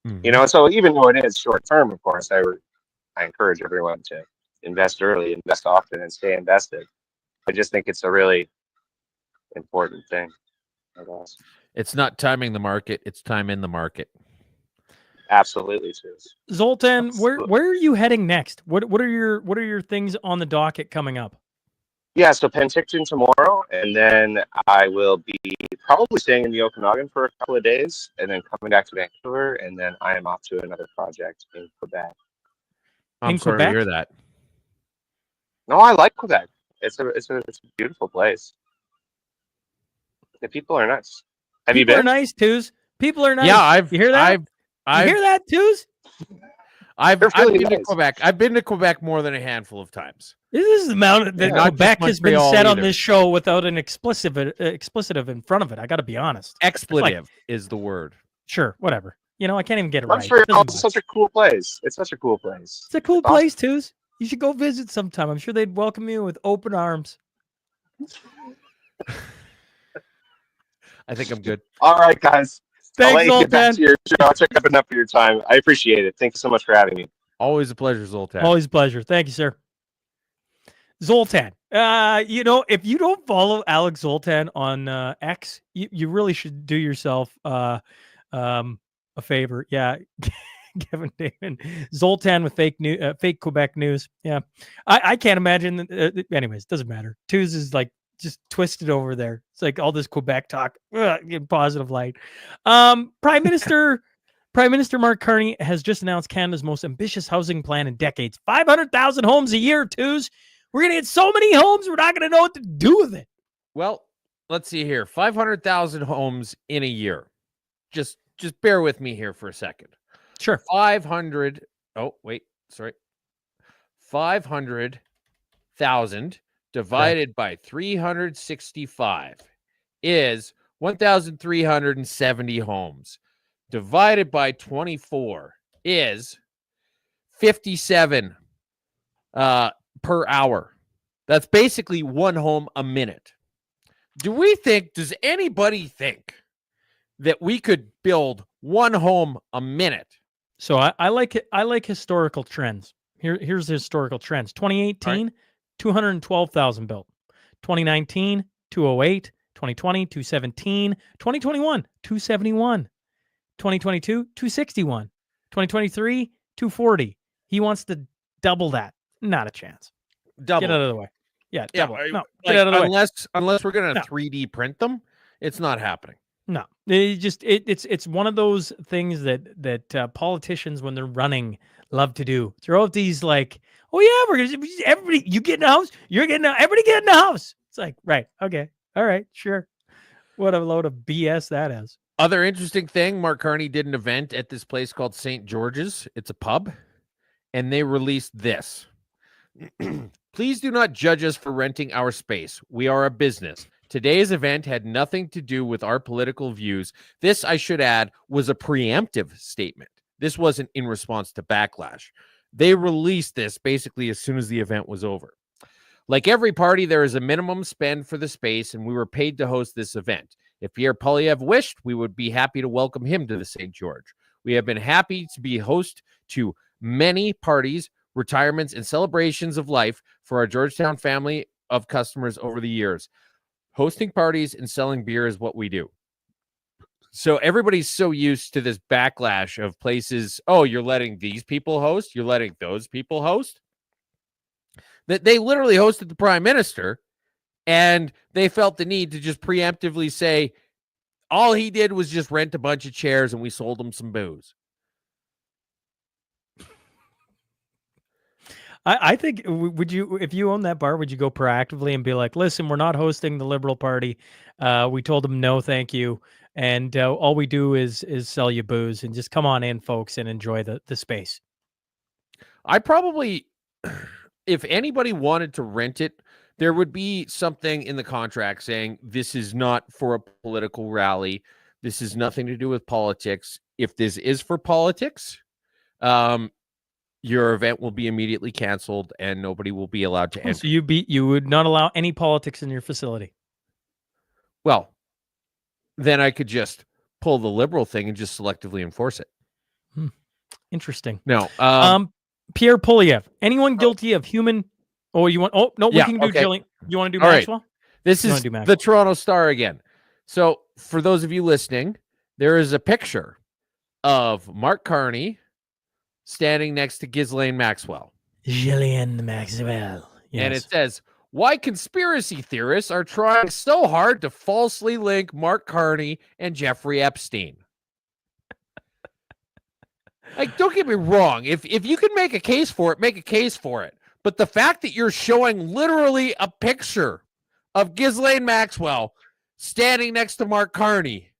S3: Mm-hmm.
S7: So even though it is short term, of course, I encourage everyone to invest early, invest often, and stay invested. I just think it's a really important thing.
S3: It's not timing the market, it's time in the market.
S7: Absolutely, too.
S4: Zoltan, Absolutely. Where are you heading next? What are your things on the docket coming up?
S7: Yeah, so Penticton tomorrow, and then I will be probably staying in the Okanagan for a couple of days, and then coming back to Vancouver, and then I am off to another project in Quebec.
S3: I'm sorry to hear that.
S7: No, I like Quebec. It's a beautiful place. The people are nice. Have you been?
S4: People are nice, Twos. People are nice.
S3: Yeah,
S4: you hear that? You hear that, Twos?
S3: I've been to Quebec. I've been to Quebec more than a handful of times.
S4: This is the amount that Quebec has been said on this show without an explicitive in front of it. I got to be honest.
S3: Expletive is the word.
S4: Sure, whatever. I can't even get it right.
S7: It's such a cool place. It's such a cool place.
S4: It's a cool place, Twos. You should go visit sometime. I'm sure they'd welcome you with open arms.
S3: I think I'm good.
S7: All right, guys.
S4: Thanks,
S7: I'll let you
S4: Zoltan.
S7: get back to your show. I took up enough of your time. I appreciate it. Thank you so much for having me.
S3: Always a pleasure, Zoltan.
S4: Always a pleasure. Thank you, sir. Zoltan, if you don't follow Alex Zoltan on X, you really should do yourself a favor. Yeah, Kevin Damon, Zoltan with fake Quebec news. Yeah, I can't imagine. Anyways, doesn't matter. Twos is like just twisted over there. It's like all this Quebec talk in positive light. Prime Minister Mark Carney has just announced Canada's most ambitious housing plan in decades. 500,000 homes a year, twos. We're going to get so many homes, we're not going to know what to do with it.
S3: Well, let's see here. 500,000 homes in a year. Just bear with me here for a second.
S4: Sure.
S3: 500. Oh, wait. Sorry. 500,000 divided by 365 is 1,370 homes. Divided by 24 is 57 per hour. That's basically one home a minute. Does anybody think that we could build one home a minute?
S4: So I like it. I like historical trends. Here's the historical trends. 2018, right. 212,000 built. 2019, 208. 2020, 217. 2021, 271. 2022, 261. 2023, 240. He wants to double that. Not a chance.
S3: Double.
S4: Get out of the way. Yeah, double.
S3: No,
S4: like, get out of the way.
S3: Unless we're gonna 3D print them, it's not happening.
S4: No, it's one of those things that politicians, when they're running, love to do. Throw out these like, oh yeah, we're gonna everybody, you get in the house, you're getting out, everybody get in the house. It's like, right, okay, all right, sure. What a load of BS that is.
S3: Other interesting thing, Mark Carney did an event at this place called St. George's. It's a pub, and they released this. Please do not judge us for renting our space. We are a business. Today's event had nothing to do with our political views. This, I should add, was a preemptive statement. This wasn't in response to backlash. They released this basically as soon as the event was over. Like every party, there is a minimum spend for the space, and we were paid to host this event. If Pierre Poilievre wished, we would be happy to welcome him to the St. George. We have been happy to be host to many parties, retirements, and celebrations of life for our Georgetown family of customers over the years. Hosting parties and selling beer is what we do. So everybody's so used to this backlash of places, oh, you're letting these people host, you're letting those people host, that they literally hosted the prime minister, and they felt the need to just preemptively say, all he did was just rent a bunch of chairs and we sold him some booze.
S4: I think, would you, if you own that bar, would you go proactively and be like, listen, we're not hosting the Liberal Party. We told them no, thank you. And all we do is sell you booze, and just come on in, folks, and enjoy the space.
S3: I probably, if anybody wanted to rent it, there would be something in the contract saying this is not for a political rally. This is nothing to do with politics. If this is for politics, your event will be immediately canceled and nobody will be allowed to enter.
S4: So you would not allow any politics in your facility?
S3: Well, then I could just pull the Liberal thing and just selectively enforce it.
S4: Interesting.
S3: No.
S4: Pierre Poilievre, anyone guilty of human... Oh, you want... Oh, no, we can do... Okay. You want to do Maxwell?
S3: Right. This is the Toronto Star again. So, for those of you listening, there is a picture of Mark Carney standing next to Ghislaine Maxwell.
S4: Ghislaine Maxwell. Yes.
S3: And it says, why conspiracy theorists are trying so hard to falsely link Mark Carney and Jeffrey Epstein. Like, don't get me wrong. If you can make a case for it, make a case for it. But the fact that you're showing literally a picture of Ghislaine Maxwell standing next to Mark Carney,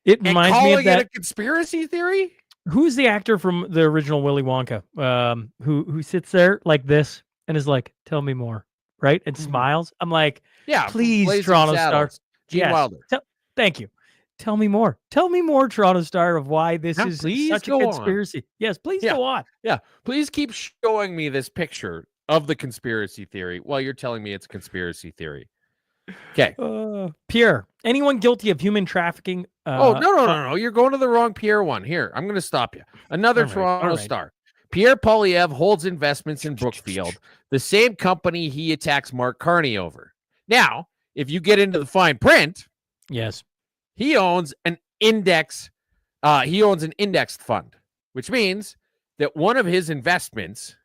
S4: it reminds me of that.
S3: It a conspiracy theory?
S4: Who's the actor from the original Willy Wonka? Who sits there like this and is like, "Tell me more," right? And smiles. I'm like,
S3: yeah,
S4: please, Toronto Star.
S3: Gene Wilder.
S4: Thank you. Tell me more. Tell me more, Toronto Star, of why this is such a conspiracy. Yes, please go on.
S3: Yeah, please keep showing me this picture of the conspiracy theory while you're telling me it's a conspiracy theory. Okay.
S4: Pierre, anyone guilty of human trafficking?
S3: No. You're going to the wrong Pierre one. Here, I'm going to stop you. Another Toronto Star. Pierre Poilievre holds investments in Brookfield, the same company he attacks Mark Carney over. Now, if you get into the fine print,
S4: yes,
S3: he owns an index. He owns an indexed fund, which means that one of his investments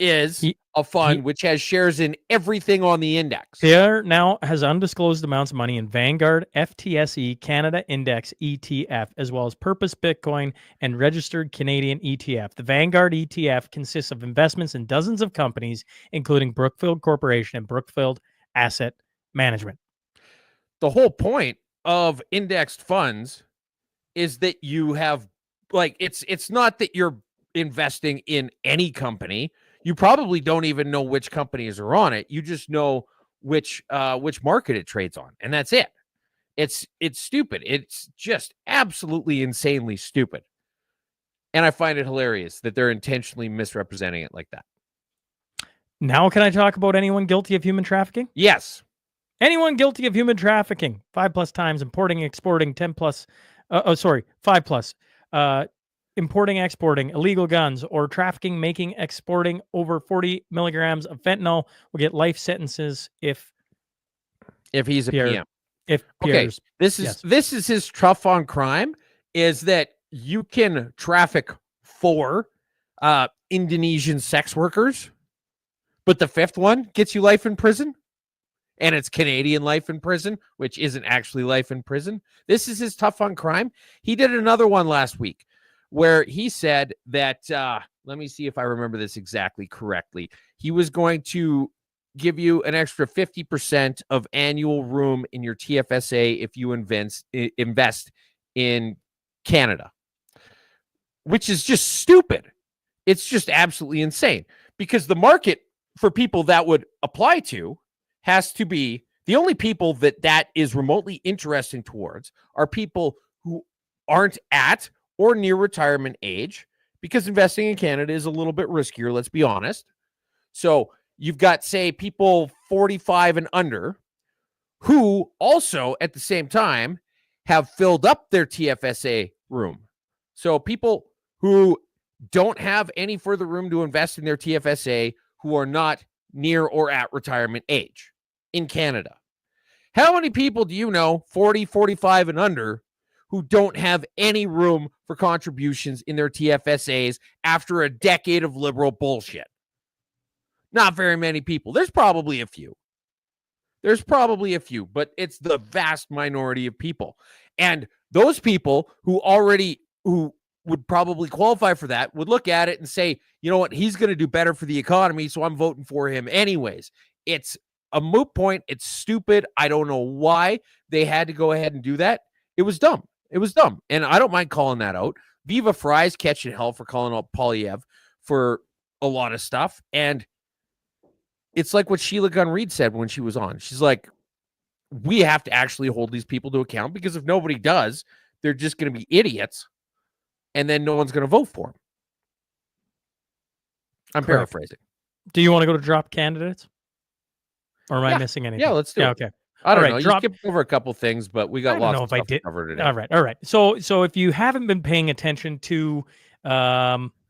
S3: is a fund which has shares in everything on the index.
S4: Pierre now has undisclosed amounts of money in Vanguard, FTSE, Canada Index ETF, as well as Purpose Bitcoin and registered Canadian ETF. The Vanguard ETF consists of investments in dozens of companies, including Brookfield Corporation and Brookfield Asset Management.
S3: The whole point of indexed funds is that you have, like, it's not that you're investing in any company. You probably don't even know which companies are on it. You just know which market it trades on, and that's it. It's stupid. It's just absolutely insanely stupid. And I find it hilarious that they're intentionally misrepresenting it like that.
S4: Now, can I talk about anyone guilty of human trafficking?
S3: Yes.
S4: Anyone guilty of human trafficking 5+ times, importing, exporting 10+, 5+, importing, exporting illegal guns, or trafficking, making, exporting over 40 milligrams of fentanyl will get life sentences if
S3: he's a PM.
S4: If Pierre's,
S3: this is his tough on crime, is that you can traffic 4 Indonesian sex workers, but the 5th one gets you life in prison, and it's Canadian life in prison, which isn't actually life in prison. This is his tough on crime. He did another one last week where he said that, let me see if I remember this exactly correctly. He was going to give you an extra 50% of annual room in your TFSA if you invest in Canada, which is just stupid. It's just absolutely insane, because the market for people that would apply to has to be, the only people that is remotely interesting towards are people who aren't at or near retirement age, because investing in Canada is a little bit riskier, let's be honest. So you've got, say, people 45 and under who also at the same time have filled up their TFSA room. So people who don't have any further room to invest in their TFSA, who are not near or at retirement age in Canada. How many people do you know, 40, 45 and under, who don't have any room for contributions in their TFSAs after a decade of liberal bullshit? Not very many people. There's probably a few. But it's the vast minority of people. And those people who would probably qualify for that would look at it and say, you know what, he's going to do better for the economy, so I'm voting for him anyways. It's a moot point. It's stupid. I don't know why they had to go ahead and do that. It was dumb. And I don't mind calling that out. Viva Fry's catching hell for calling out Polyev for a lot of stuff. And it's like what Sheila Gunn Reid said when she was on. She's like, we have to actually hold these people to account, because if nobody does, they're just going to be idiots, and then no one's going to vote for them. I'm
S4: Correct.
S3: paraphrasing.
S4: Do you want to go to drop candidates? Or am I missing anything?
S3: Yeah, let's do it.
S4: Okay.
S3: I don't know. You skipped over a couple things, but we got lots of stuff to cover today.
S4: All right. So if you haven't been paying attention to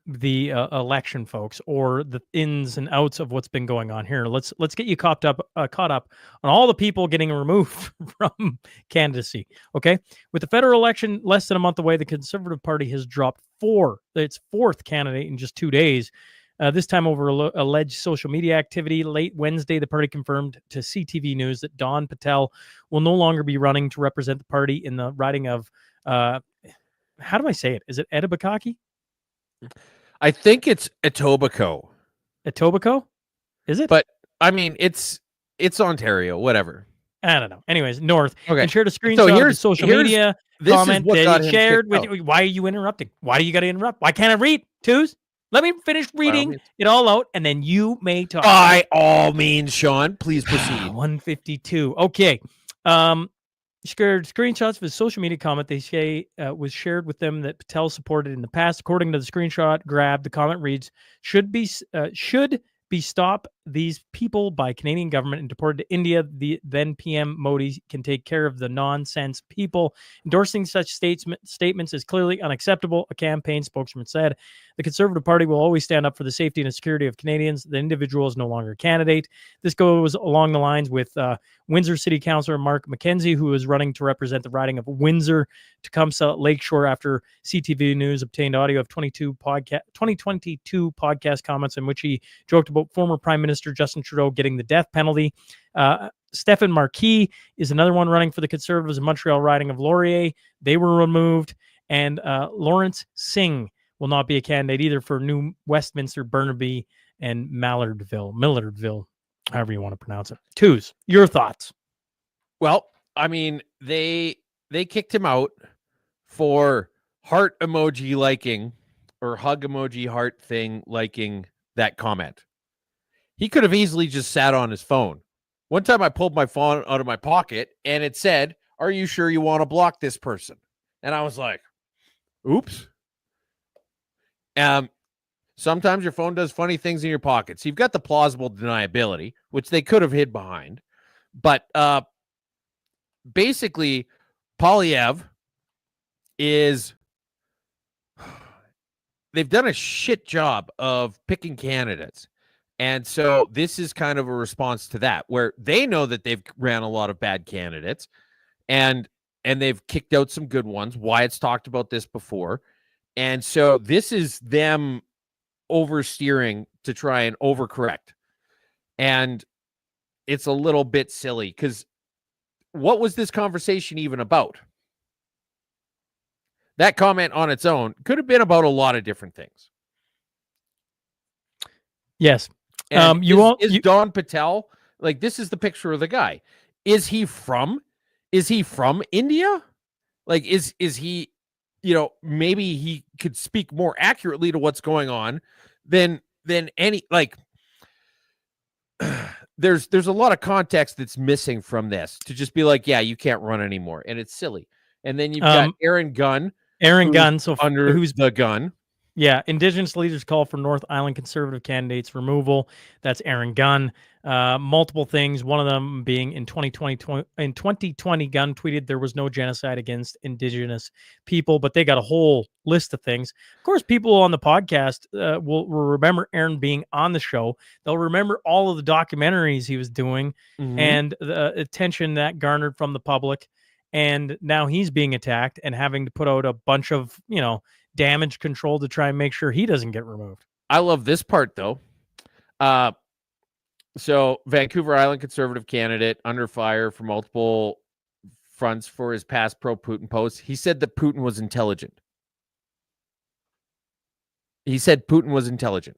S4: the election, folks, or the ins and outs of what's been going on here, let's get you caught up on all the people getting removed from candidacy. Okay, with the federal election less than a month away, the Conservative Party has dropped its 4th candidate in just 2 days. This time over alleged social media activity. Late Wednesday, the party confirmed to CTV News that Don Patel will no longer be running to represent the party in the riding of, how do I say it? Is it Etobicoke?
S3: I think it's Etobicoke.
S4: Etobicoke? Is it?
S3: But, I mean, it's Ontario, whatever.
S4: I don't know. Anyways, North.
S3: Okay.
S4: And shared a screenshot of the social media comment that he shared with you. Why are you interrupting? Why do you got to interrupt? Why can't I read? Twos? Let me finish reading it all out, and then you may talk.
S3: By all means, Sean, please proceed.
S4: 152. Okay. Shared screenshots of his social media comment. They say was shared with them that Patel supported in the past. According to the screenshot grab, the comment reads, should be stop these people by Canadian government and deported to India. The then PM Modi can take care of the nonsense people. Endorsing such statements is clearly unacceptable, a campaign spokesman said. The Conservative Party will always stand up for the safety and security of Canadians. The individual is no longer a candidate. This goes along the lines with Windsor City Councillor Mark McKenzie, who is running to represent the riding of Windsor, Tecumseh, Lakeshore, after CTV News obtained audio of 2022 podcast comments in which he joked about former Prime Minister Justin Trudeau getting the death penalty. Stephen Marquis is another one running for the Conservatives in Montreal riding of Laurier. They were removed. And Lawrence Singh will not be a candidate either for New Westminster, Burnaby, and Millardville, however you want to pronounce it. Twos, your thoughts?
S3: Well, I mean, they kicked him out for heart emoji liking or hug emoji heart thing liking that comment. He could have easily just sat on his phone. One time I pulled my phone out of my pocket and it said, "Are you sure you want to block this person?" And I was like, oops. Sometimes your phone does funny things in your pockets. You've got the plausible deniability, which they could have hid behind. But basically, Polyev is... They've done a shit job of picking candidates. And so this is kind of a response to that, where they know that they've ran a lot of bad candidates and they've kicked out some good ones. Wyatt's talked about this before. And so this is them oversteering to try and overcorrect. And it's a little bit silly because what was this conversation even about? That comment on its own could have been about a lot of different things.
S4: Yes.
S3: And Don Patel, like, this is the picture of the guy. Is he from India? Like, is he, maybe he could speak more accurately to what's going on than any, like, there's a lot of context that's missing from this to just be like, yeah, you can't run anymore. And it's silly. And then you've got Aaron Gunn.
S4: So
S3: who's the gun?
S4: Yeah, Indigenous leaders call for North Island Conservative candidates removal. That's Aaron Gunn. Multiple things. One of them being in 2020, Gunn tweeted there was no genocide against Indigenous people, but they got a whole list of things. Of course, people on the podcast will remember Aaron being on the show. They'll remember all of the documentaries he was doing and the attention that garnered from the public. And now he's being attacked and having to put out a bunch of, damage control to try and make sure he doesn't get removed.
S3: I love this part, though. So Vancouver Island Conservative candidate under fire for multiple fronts for his past pro-Putin posts. He said that Putin was intelligent. He said Putin was intelligent,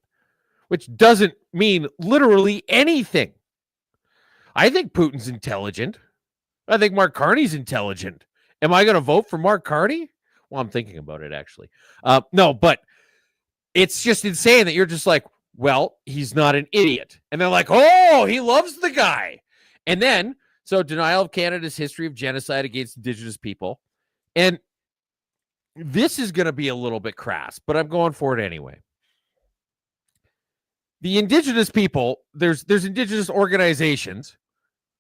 S3: which doesn't mean literally anything. I think Putin's intelligent. I think Mark Carney's intelligent. Am I going to vote for Mark Carney? Well, I'm thinking about it, actually. No, but it's just insane that you're just like, well, he's not an idiot. And they're like, oh, he loves the guy. And then, so denial of Canada's history of genocide against Indigenous people. And this is going to be a little bit crass, but I'm going for it anyway. The Indigenous people, there's Indigenous organizations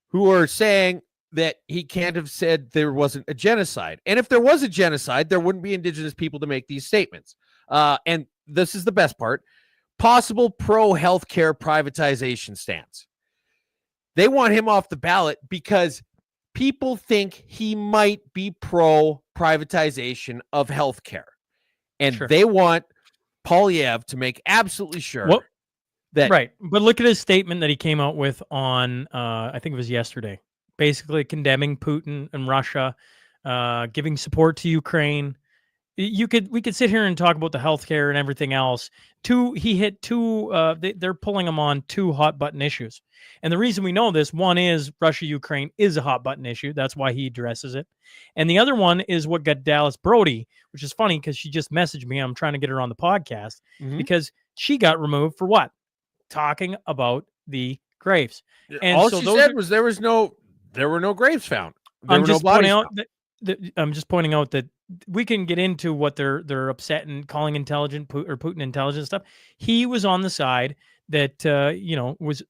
S3: who are saying that he can't have said there wasn't a genocide. And if there was a genocide, there wouldn't be Indigenous people to make these statements. And this is the best part. Possible pro-healthcare privatization stance. They want him off the ballot because people think he might be pro-privatization of healthcare. And they want Polyev to make absolutely sure that...
S4: Right. But look at his statement that he came out with on, I think it was yesterday. Basically condemning Putin and Russia, giving support to Ukraine. We could sit here and talk about the healthcare and everything else. He hit two. They're pulling him on two hot button issues, and the reason we know this, one is Russia-Ukraine is a hot button issue. That's why he addresses it, and the other one is what got Dallas Brody, which is funny because she just messaged me. I'm trying to get her on the podcast because she got removed for what? Talking about the graves. And
S3: all she said was there were no graves found. I'm just pointing out that
S4: we can get into what they're upset and calling Putin intelligent stuff. He was on the side that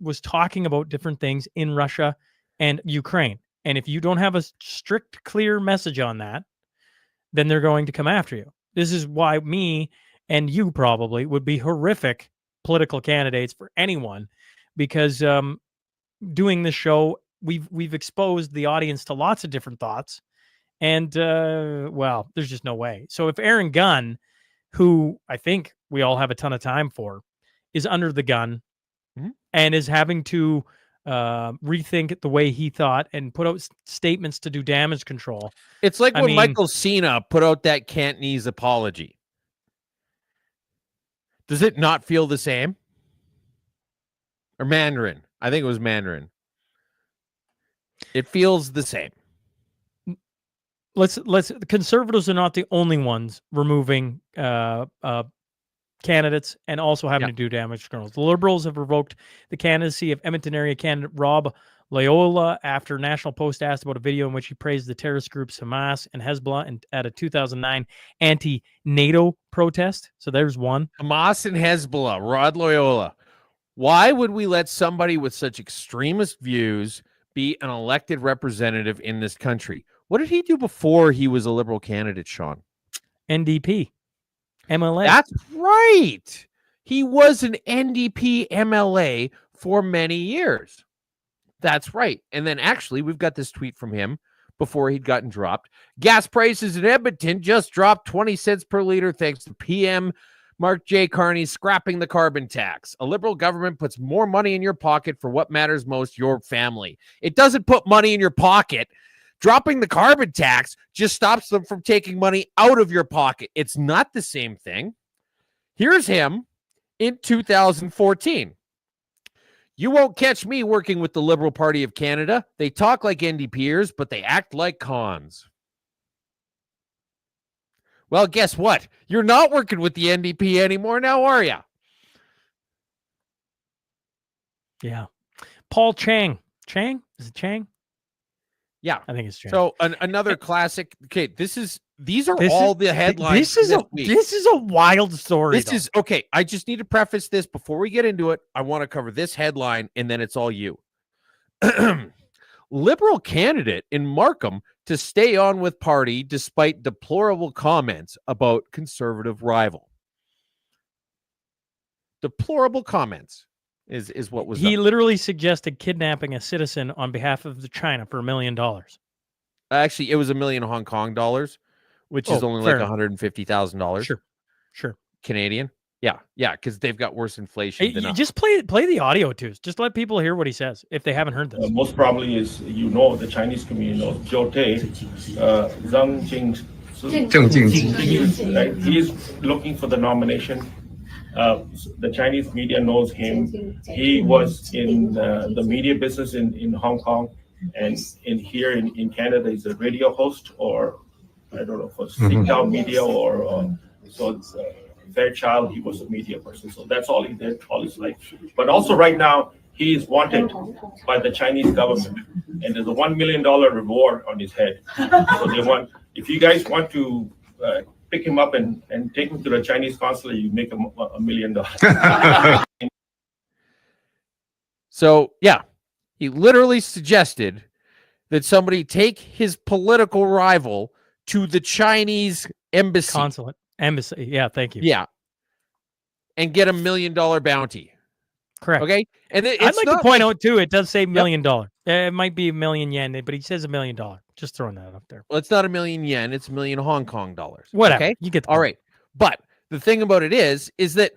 S4: was talking about different things in Russia and Ukraine. And if you don't have a strict, clear message on that, then they're going to come after you. This is why me and you probably would be horrific political candidates for anyone, because doing this show, we've exposed the audience to lots of different thoughts. And, there's just no way. So if Aaron Gunn, who I think we all have a ton of time for, is under the gun and is having to rethink the way he thought and put out statements to do damage control.
S3: It's like when Michael Cena put out that Cantonese apology. Does it not feel the same? Or Mandarin? I think it was Mandarin. It feels the same.
S4: The conservatives are not the only ones removing candidates and also having to do damage control. The Liberals have revoked the candidacy of Edmonton area candidate Rob Loyola after National Post asked about a video in which he praised the terrorist groups Hamas and Hezbollah at a 2009 anti-NATO protest. So there's one.
S3: Hamas and Hezbollah, Rod Loyola. Why would we let somebody with such extremist views be an elected representative in this country? What did he do before he was a Liberal candidate, Sean?
S4: NDP, MLA.
S3: That's right. He was an NDP MLA for many years. That's right. And then actually, we've got this tweet from him before he'd gotten dropped. Gas prices in Edmonton just dropped 20 cents per liter thanks to PM Mark J. Carney scrapping the carbon tax. A Liberal government puts more money in your pocket for what matters most, your family. It doesn't put money in your pocket. Dropping the carbon tax just stops them from taking money out of your pocket. It's not the same thing. Here's him in 2014. You won't catch me working with the Liberal Party of Canada. They talk like NDPers, but they act like cons. Well, guess what? You're not working with the NDP anymore now, are you?
S4: Yeah. Paul Chang. Chang? Is it Chang?
S3: Yeah,
S4: I think it's Chang.
S3: So another classic. Okay, these are all the headlines.
S4: This is a wild story.
S3: This is okay. I just need to preface this before we get into it. I want to cover this headline, and then it's all you. Liberal candidate in Markham to stay on with party despite deplorable comments about conservative rival. Deplorable comments is what was
S4: he
S3: done.
S4: Literally suggested kidnapping a citizen on behalf of China for $1 million.
S3: Actually, it was $1 million Hong Kong dollars, which is only like $150,000.
S4: Sure.
S3: Canadian. Yeah, because they've got worse inflation than us.
S4: Just play the audio too. Just let people hear what he says if they haven't heard this.
S8: Most probably is the Chinese community knows Zhou Te, Zhang Jingzi. Right? He's looking for the nomination. The Chinese media knows him. He was in the media business in Hong Kong, and here in Canada, he's a radio host, or I don't know, for Singtel Media or Fairchild. He was a media person, so that's all he did all his life. But also right now, he is wanted by the Chinese government, and there's a $1 million reward on his head. So they want, if you guys want to pick him up and take him to the Chinese consulate, you make him $1 million.
S3: So, yeah, he literally suggested that somebody take his political rival to the Chinese embassy.
S4: Consulate. Embassy. Yeah, thank you.
S3: Yeah. And get $1 million bounty.
S4: Correct.
S3: Okay. And
S4: I'd like to point out, too, it does say $1 million. It might be 1 million yen, but he says $1 million. Just throwing that up there.
S3: Well, it's not 1 million yen. It's 1 million Hong Kong dollars.
S4: Whatever.
S3: Okay.
S4: You get the
S3: all right. But the thing about it is that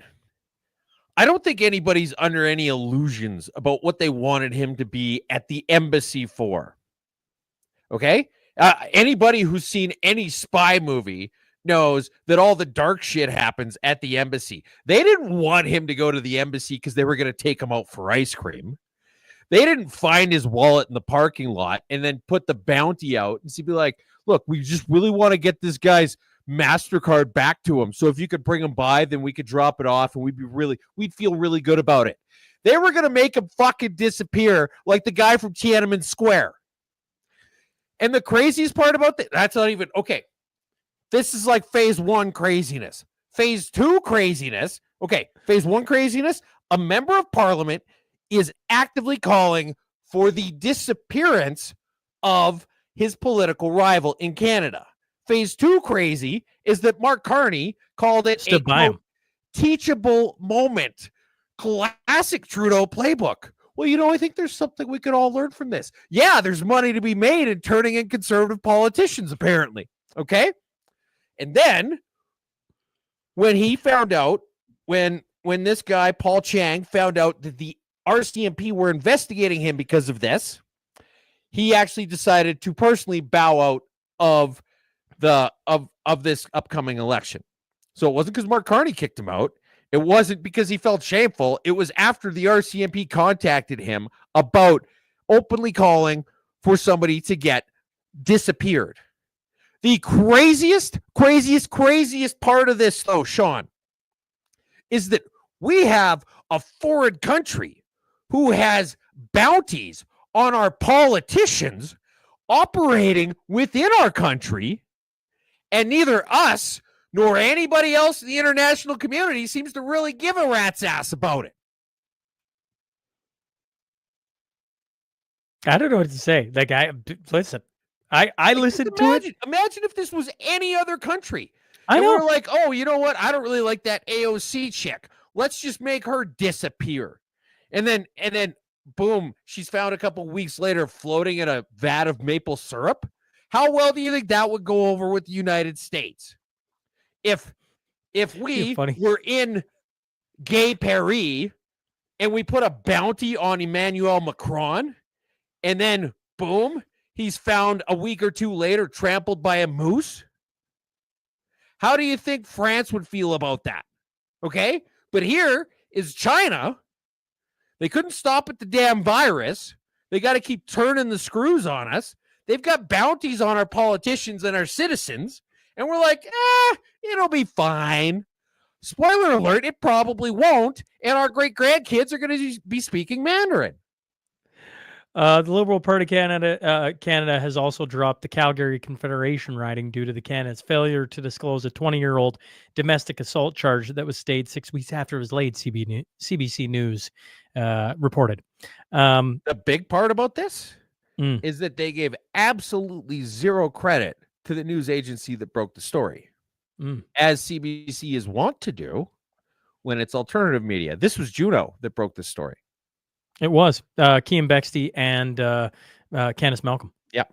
S3: I don't think anybody's under any illusions about what they wanted him to be at the embassy for. Okay. Anybody who's seen any spy movie knows that all the dark shit happens at the embassy. They didn't want him to go to the embassy because they were going to take him out for ice cream. They didn't find his wallet in the parking lot and then put the bounty out and be like, look, we just really want to get this guy's MasterCard back to him. So if you could bring him by, then we could drop it off and we'd feel really good about it. They were going to make him fucking disappear like the guy from Tiananmen Square. And the craziest part about that's not even okay. This is like phase 1 craziness. Phase 2 craziness. Okay, phase 1 craziness. A member of parliament is actively calling for the disappearance of his political rival in Canada. Phase 2 crazy is that Mark Carney called it a quote, teachable moment. Classic Trudeau playbook. Well, I think there's something we could all learn from this. Yeah, there's money to be made in turning in conservative politicians, apparently. Okay? And then when he found out, when this guy, Paul Chang, found out that the RCMP were investigating him because of this, he actually decided to personally bow out of this upcoming election. So it wasn't because Mark Carney kicked him out. It wasn't because he felt shameful. It was after the RCMP contacted him about openly calling for somebody to get disappeared. The craziest part of this, though, Sean, is that we have a foreign country who has bounties on our politicians operating within our country, and neither us nor anybody else in the international community seems to really give a rat's ass about it.
S4: I don't know what to say. Like, listen, I listened to it.
S3: Imagine if this was any other country.
S4: I know.
S3: We're like, oh, you know what? I don't really like that AOC chick. Let's just make her disappear. And then boom, she's found a couple weeks later floating in a vat of maple syrup. How well do you think that would go over with the United States? If we were in Gay Paris and we put a bounty on Emmanuel Macron, and then boom, he's found a week or two later trampled by a moose. How do you think France would feel about that? Okay, but here is China. They couldn't stop at the damn virus. They got to keep turning the screws on us. They've got bounties on our politicians and our citizens. And we're like, it'll be fine. Spoiler alert, it probably won't. And our great-grandkids are going to be speaking Mandarin.
S4: The Liberal Party Canada has also dropped the Calgary Confederation riding due to the candidate's failure to disclose a 20-year-old domestic assault charge that was stayed 6 weeks after it was laid, CBC News reported.
S3: The big part about this is that they gave absolutely zero credit to the news agency that broke the story, as CBC is wont to do when it's alternative media. This was Juno that broke this story.
S4: It was Keean Bexty and Candice Malcolm.
S3: Yeah.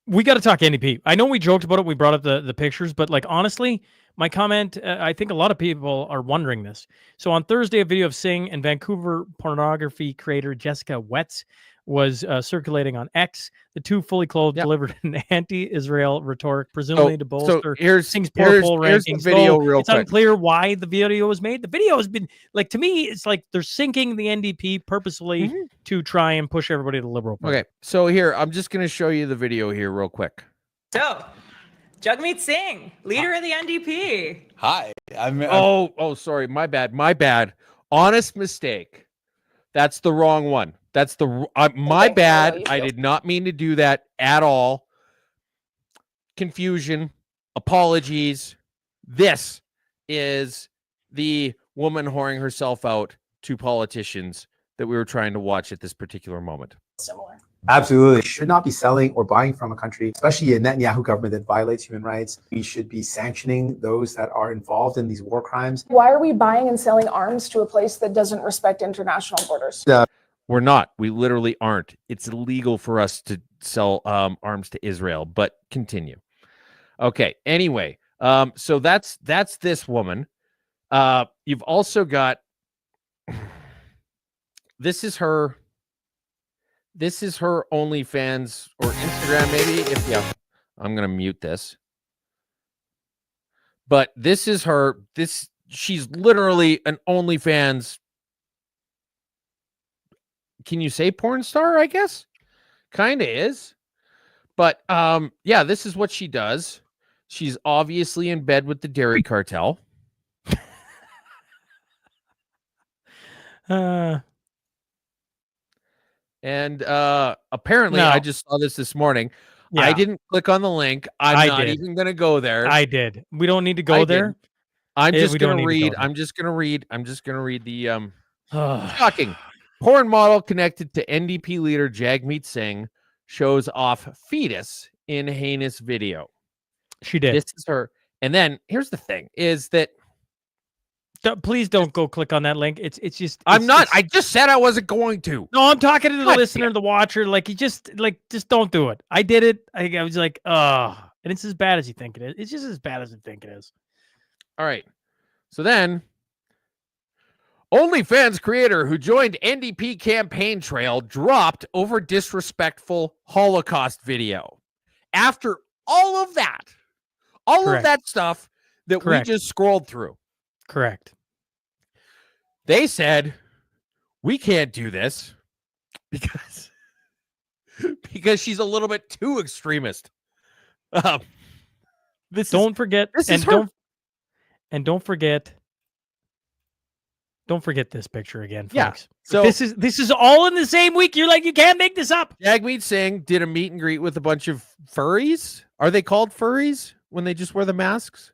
S4: We got to talk NDP. I know we joked about it. We brought up the pictures, but like honestly, my comment, I think a lot of people are wondering this. So on Thursday, a video of Singh and Vancouver pornography creator Jessica Wetz was circulating on X. The two fully clothed delivered an anti-Israel rhetoric, presumably to bolster Singh's poll rankings.
S3: Video real
S4: it's
S3: quick.
S4: Unclear why the video was made. The video has been, like, to me, it's like they're sinking the NDP purposely to try and push everybody to the Liberal Party.
S3: Okay, so here, I'm just going to show you the video here real quick.
S9: So, Jagmeet Singh, leader of the NDP.
S10: Hi.
S3: Oh, sorry. My bad. Honest mistake. That's the wrong one. That's my bad. I did not mean to do that at all. Confusion. Apologies. This is the woman whoring herself out to politicians that we were trying to watch at this particular moment.
S11: Similar. Absolutely. Should not be selling or buying from a country, especially a Netanyahu government that violates human rights. We should be sanctioning those that are involved in these war crimes.
S12: Why are we buying and selling arms to a place that doesn't respect international borders?
S3: We're not. We literally aren't. It's illegal for us to sell arms to Israel, but continue. Okay. Anyway, so that's this woman. You've also got, this is her OnlyFans or Instagram, maybe. I'm going to mute this. But this is her. She's literally an OnlyFans. Can you say porn star? I guess kind of is. But this is what she does. She's obviously in bed with the dairy cartel. And apparently, I just saw this morning. I didn't click on the link. I'm not
S4: did.
S3: even going to go there.
S4: I did. We don't need to go there.
S3: I'm just going to read. I'm just going to read the shocking. Porn model connected to NDP leader Jagmeet Singh shows off fetus in heinous video.
S4: She did.
S3: This is her. And then here's the thing: is that
S4: please don't go click on that link. It's just.
S3: I'm not. I just said I wasn't going to.
S4: No, I'm talking to the listener, the watcher. Like just don't do it. I did it. I was like, and it's as bad as you think it is. It's just as bad as you think it is.
S3: All right. So then, OnlyFans creator who joined NDP campaign trail dropped over disrespectful Holocaust video. After all of that, of that stuff that we just scrolled through.
S4: Correct.
S3: They said, we can't do this because she's a little bit too extremist.
S4: Don't forget this picture again, folks.
S3: Yeah. So
S4: this is all in the same week. You're like, you can't make this up.
S3: Jagmeet Singh did a meet and greet with a bunch of furries. Are they called furries when they just wear the masks?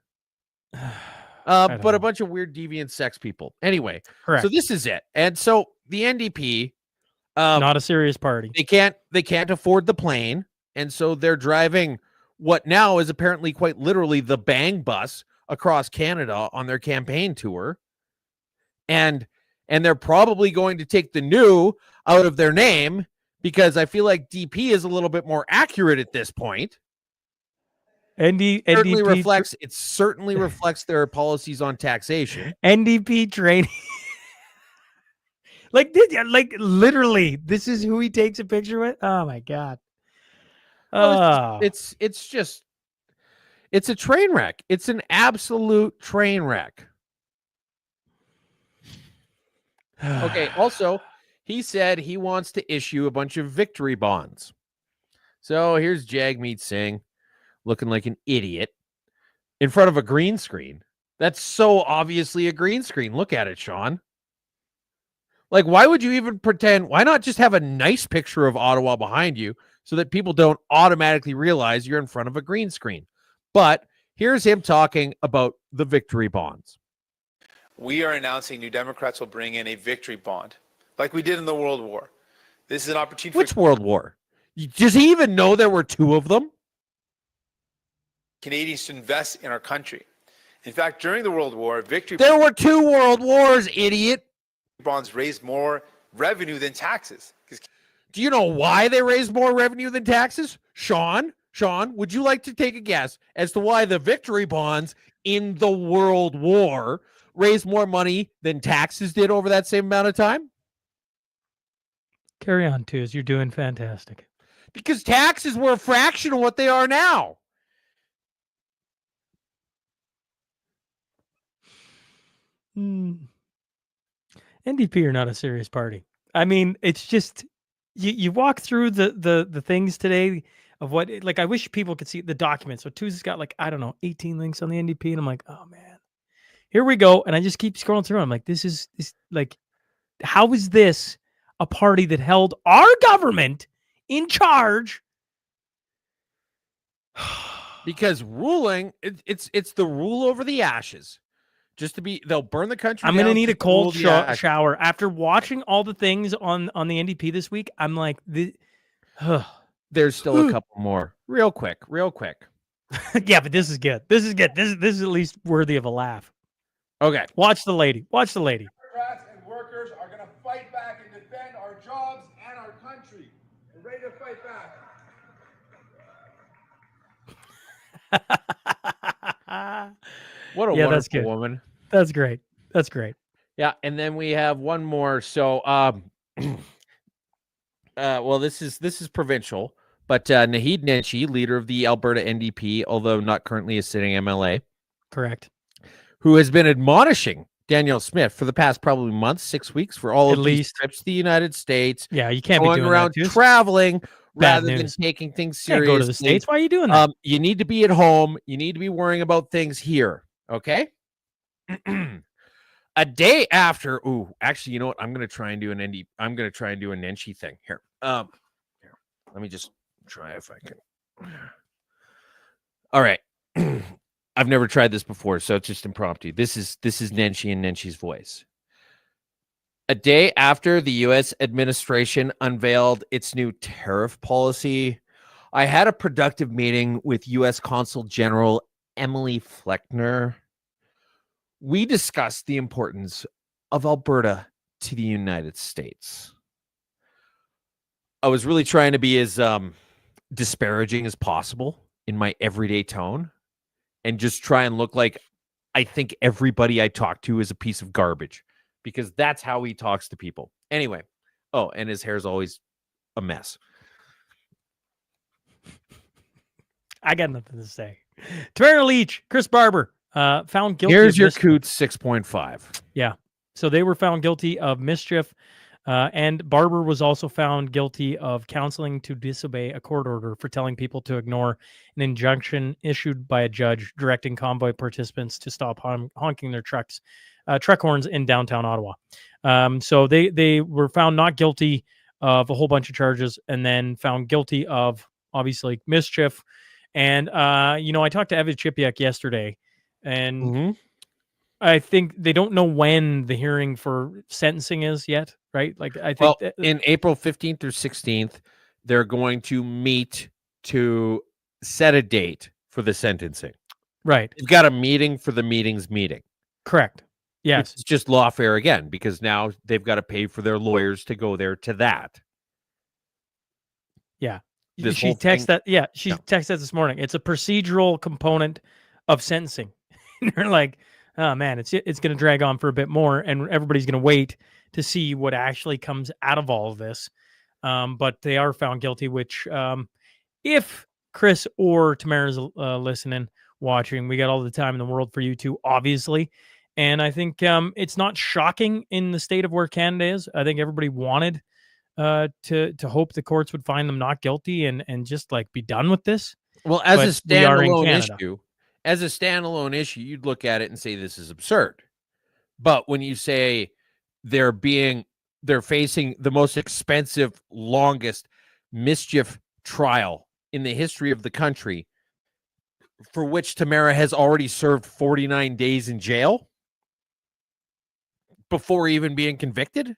S3: But a bunch of weird deviant sex people. Anyway,
S4: correct.
S3: So this is it. And so the NDP,
S4: not a serious party.
S3: They can't afford the plane, and so they're driving what now is apparently quite literally the Bang Bus across Canada on their campaign tour. And they're probably going to take the new out of their name because I feel like DP is a little bit more accurate at this point. It certainly reflects their policies on taxation.
S4: NDP training. like literally, this is who he takes a picture with. Oh my God.
S3: It's a train wreck. It's an absolute train wreck. Okay. Also, he said he wants to issue a bunch of victory bonds. So here's Jagmeet Singh looking like an idiot in front of a green screen. That's so obviously a green screen. Look at it, Sean. Like, why would you even pretend? Why not just have a nice picture of Ottawa behind you so that people don't automatically realize you're in front of a green screen? But here's him talking about the victory bonds.
S10: We are announcing New Democrats will bring in a victory bond like we did in the World War. This is an opportunity.
S3: Which World War? Does he even know there were two of them?
S10: Canadians to invest in our country. In fact, during the World War,
S3: there were two World Wars, idiot.
S10: Bonds raised more revenue than taxes.
S3: Do you know why they raised more revenue than taxes? Sean, would you like to take a guess as to why the victory bonds in the World War raised more money than taxes did over that same amount of time?
S4: Carry on, Tuz. You're doing fantastic.
S3: Because taxes were a fraction of what they are now.
S4: NDP are not a serious party. I mean, it's just you walk through the things today of what, like, I wish people could see the documents. So Tuz has got 18 links on the NDP, and I'm like, oh man, here we go. And I just keep scrolling through. I'm like, this is how is this a party that held our government in charge?
S3: Because ruling, it's the rule over the ashes. They'll burn the country.
S4: I'm going to need a cold shower after watching all the things on the NDP this week. I'm like,
S3: there's still a couple more. Real quick.
S4: Yeah, but this is good. This is good. This is at least worthy of a laugh.
S3: Okay.
S4: Watch the lady.
S13: Democrats and workers are going to fight back and defend our jobs and our country. We're ready to fight back.
S3: What a wonderful woman.
S4: That's great.
S3: Yeah, and then we have one more. So, well, this is provincial, but Naheed Nenshi, leader of the Alberta NDP, although not currently a sitting MLA,
S4: correct,
S3: who has been admonishing Danielle Smith for the past probably months, 6 weeks, for all of these trips to the United States.
S4: Yeah, you can't
S3: going
S4: be doing
S3: around
S4: that,
S3: traveling rather than taking things seriously.
S4: Can't go to the States. Why are you doing that?
S3: You need to be at home. You need to be worrying about things here. Okay. A day after, actually, you know what? I'm going to try and do a Nenshi thing here. Here, let me just try if I can. All right. I've never tried this before, so it's just impromptu. This is Nenshi and Nenshi's voice. A day after the U.S. administration unveiled its new tariff policy, I had a productive meeting with U.S. Consul General Emily Fleckner. We discussed the importance of Alberta to the United States. I was really trying to be as disparaging as possible in my everyday tone and just try and look like I think everybody I talk to is a piece of garbage, because that's how he talks to people. Anyway, and his hair's always a mess.
S4: I got nothing to say. Tamara Leach, Chris Barber, found guilty.
S3: Here's your Coots 6.5.
S4: Yeah. So they were found guilty of mischief, and Barber was also found guilty of counseling to disobey a court order for telling people to ignore an injunction issued by a judge directing convoy participants to stop honking their truck horns in downtown Ottawa. So they were found not guilty of a whole bunch of charges, and then found guilty of obviously mischief. And I talked to Evan Chipiak yesterday, and I think they don't know when the hearing for sentencing is yet, right? Like I think
S3: in April 15th or 16th, they're going to meet to set a date for the sentencing.
S4: Right.
S3: You've got a meeting for the meeting's meeting.
S4: Correct. Yes.
S3: It's just lawfare again, because now they've got to pay for their lawyers to go there to that.
S4: Yeah. She texted that. Yeah. She texted that this morning. It's a procedural component of sentencing. And they're like, oh man, it's going to drag on for a bit more, and everybody's going to wait to see what actually comes out of all of this. But they are found guilty, which if Chris or Tamara's listening, watching, we got all the time in the world for you two, obviously. And I think it's not shocking in the state of where Canada is. I think everybody wanted to hope the courts would find them not guilty and just like be done with this.
S3: Well, as a standalone issue, you'd look at it and say this is absurd. But when you say they're facing the most expensive, longest mischief trial in the history of the country, for which Tamara has already served 49 days in jail before even being convicted,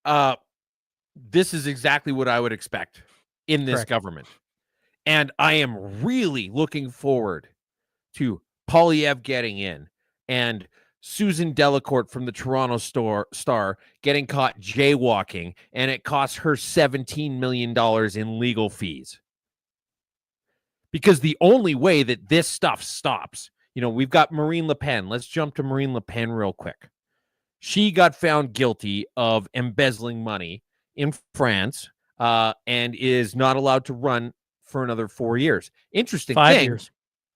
S3: this is exactly what I would expect in this government. And I am really looking forward to Polyev getting in and Susan Delacourt from the Toronto Star getting caught jaywalking, and it costs her $17 million in legal fees. Because the only way that this stuff stops, we've got Marine Le Pen. Let's jump to Marine Le Pen real quick. She got found guilty of embezzling money in France and is not allowed to run for another 4 years. Interesting thing.
S4: 5 years.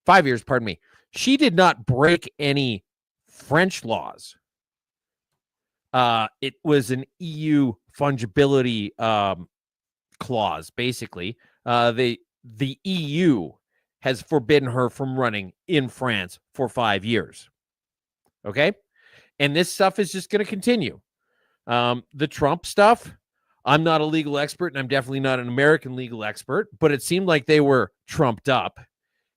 S3: 5 years, pardon me. She did not break any French laws. It was an EU fungibility clause, basically. The EU has forbidden her from running in France for 5 years. Okay? And this stuff is just going to continue. The Trump stuff, I'm not a legal expert, and I'm definitely not an American legal expert, but it seemed like they were trumped up.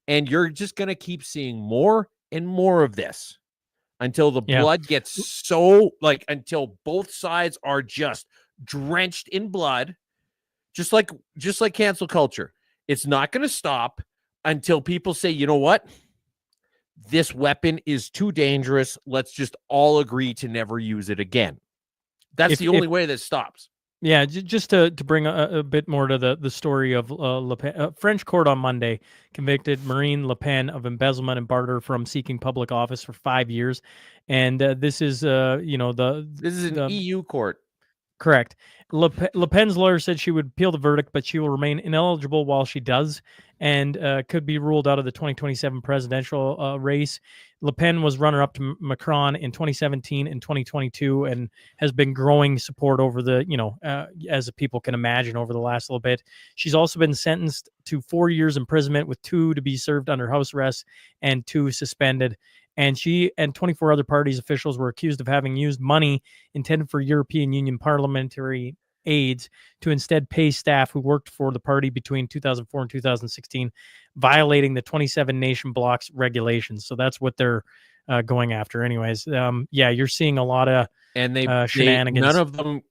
S3: And you're just going to keep seeing more and more of this until the blood gets so, until both sides are just drenched in blood, just like cancel culture. It's not going to stop until people say, you know what? This weapon is too dangerous. Let's just all agree to never use it again. That's the only way that stops.
S4: Yeah, just to bring a bit more to the story of Le Pen. French court on Monday convicted Marine Le Pen of embezzlement and barter from seeking public office for 5 years, and this is
S3: this is an EU court.
S4: Correct. Le Pen's lawyer said she would appeal the verdict, but she will remain ineligible while she does, and could be ruled out of the 2027 presidential race. Le Pen was runner-up to Macron in 2017 and 2022, and has been growing support over as people can imagine, over the last little bit. She's also been sentenced to 4 years imprisonment, with 2 to be served under house arrest and 2 suspended. And she and 24 other parties officials were accused of having used money intended for European Union parliamentary aides to instead pay staff who worked for the party between 2004 and 2016, violating the 27 nation bloc's regulations. So that's what they're going after. Anyways, yeah, you're seeing a lot of shenanigans.
S3: None of them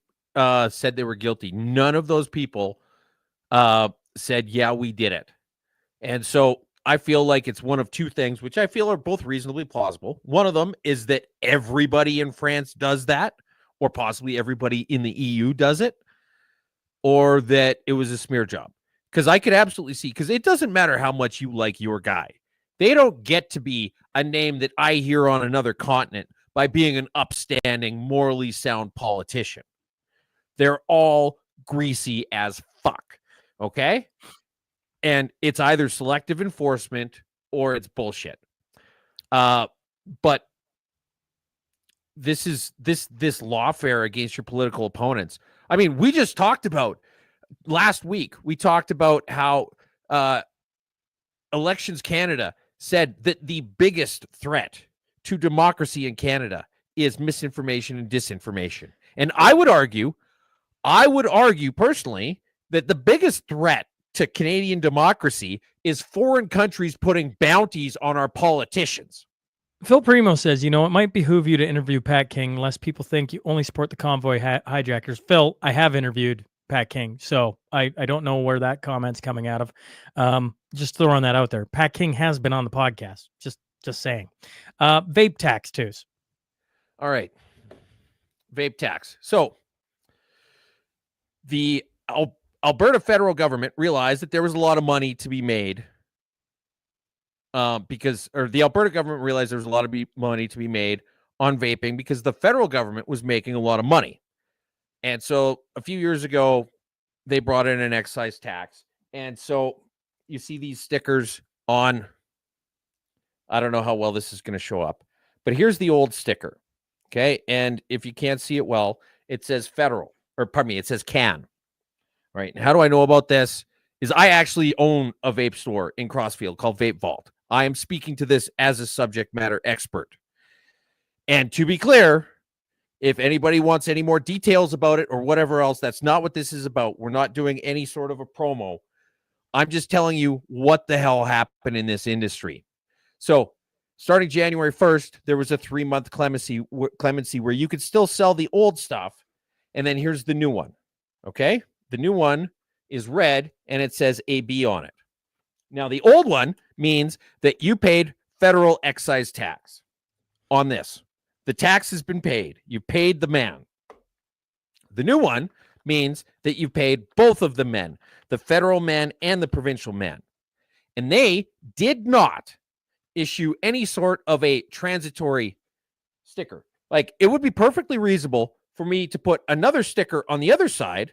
S3: said they were guilty. None of those people said, yeah, we did it. And so I feel like it's one of two things, which I feel are both reasonably plausible. One of them is that everybody in France does that, or possibly everybody in the EU does it, or that it was a smear job. Because I could absolutely see, because it doesn't matter how much you like your guy. They don't get to be a name that I hear on another continent by being an upstanding, morally sound politician. They're all greasy as fuck. Okay? And it's either selective enforcement or it's bullshit. But this is this lawfare against your political opponents. I mean, we just talked about last week. We talked about how Elections Canada said that the biggest threat to democracy in Canada is misinformation and disinformation. And I would argue personally that the biggest threat to Canadian democracy is foreign countries putting bounties on our politicians.
S4: Phil Primo says, it might behoove you to interview Pat King, lest people think you only support the convoy hijackers. Phil, I have interviewed Pat King, so I don't know where that comment's coming out of. Just throwing that out there. Pat King has been on the podcast. Just saying. Vape tax, twos.
S3: All right. Vape tax. So the Alberta federal government realized that there was a lot of money to be made the Alberta government realized there was a lot of money to be made on vaping because the federal government was making a lot of money. And so a few years ago, they brought in an excise tax. And so you see these stickers on, I don't know how well this is going to show up, but here's the old sticker. Okay. And if you can't see it well, it says federal, or pardon me, it says can. Right. And how do I know about this? Is I actually own a vape store in Crossfield called Vape Vault. I am speaking to this as a subject matter expert. And to be clear, if anybody wants any more details about it or whatever else, that's not what this is about. We're not doing any sort of a promo. I'm just telling you what the hell happened in this industry. So starting January 1st, there was a 3-month clemency where you could still sell the old stuff. And then here's the new one. Okay. The new one is red and it says AB on it. Now, the old one means that you paid federal excise tax on this. The tax has been paid. You paid the man. The new one means that you paid both of the men, the federal man and the provincial man. And they did not issue any sort of a transitory sticker. Like, it would be perfectly reasonable for me to put another sticker on the other side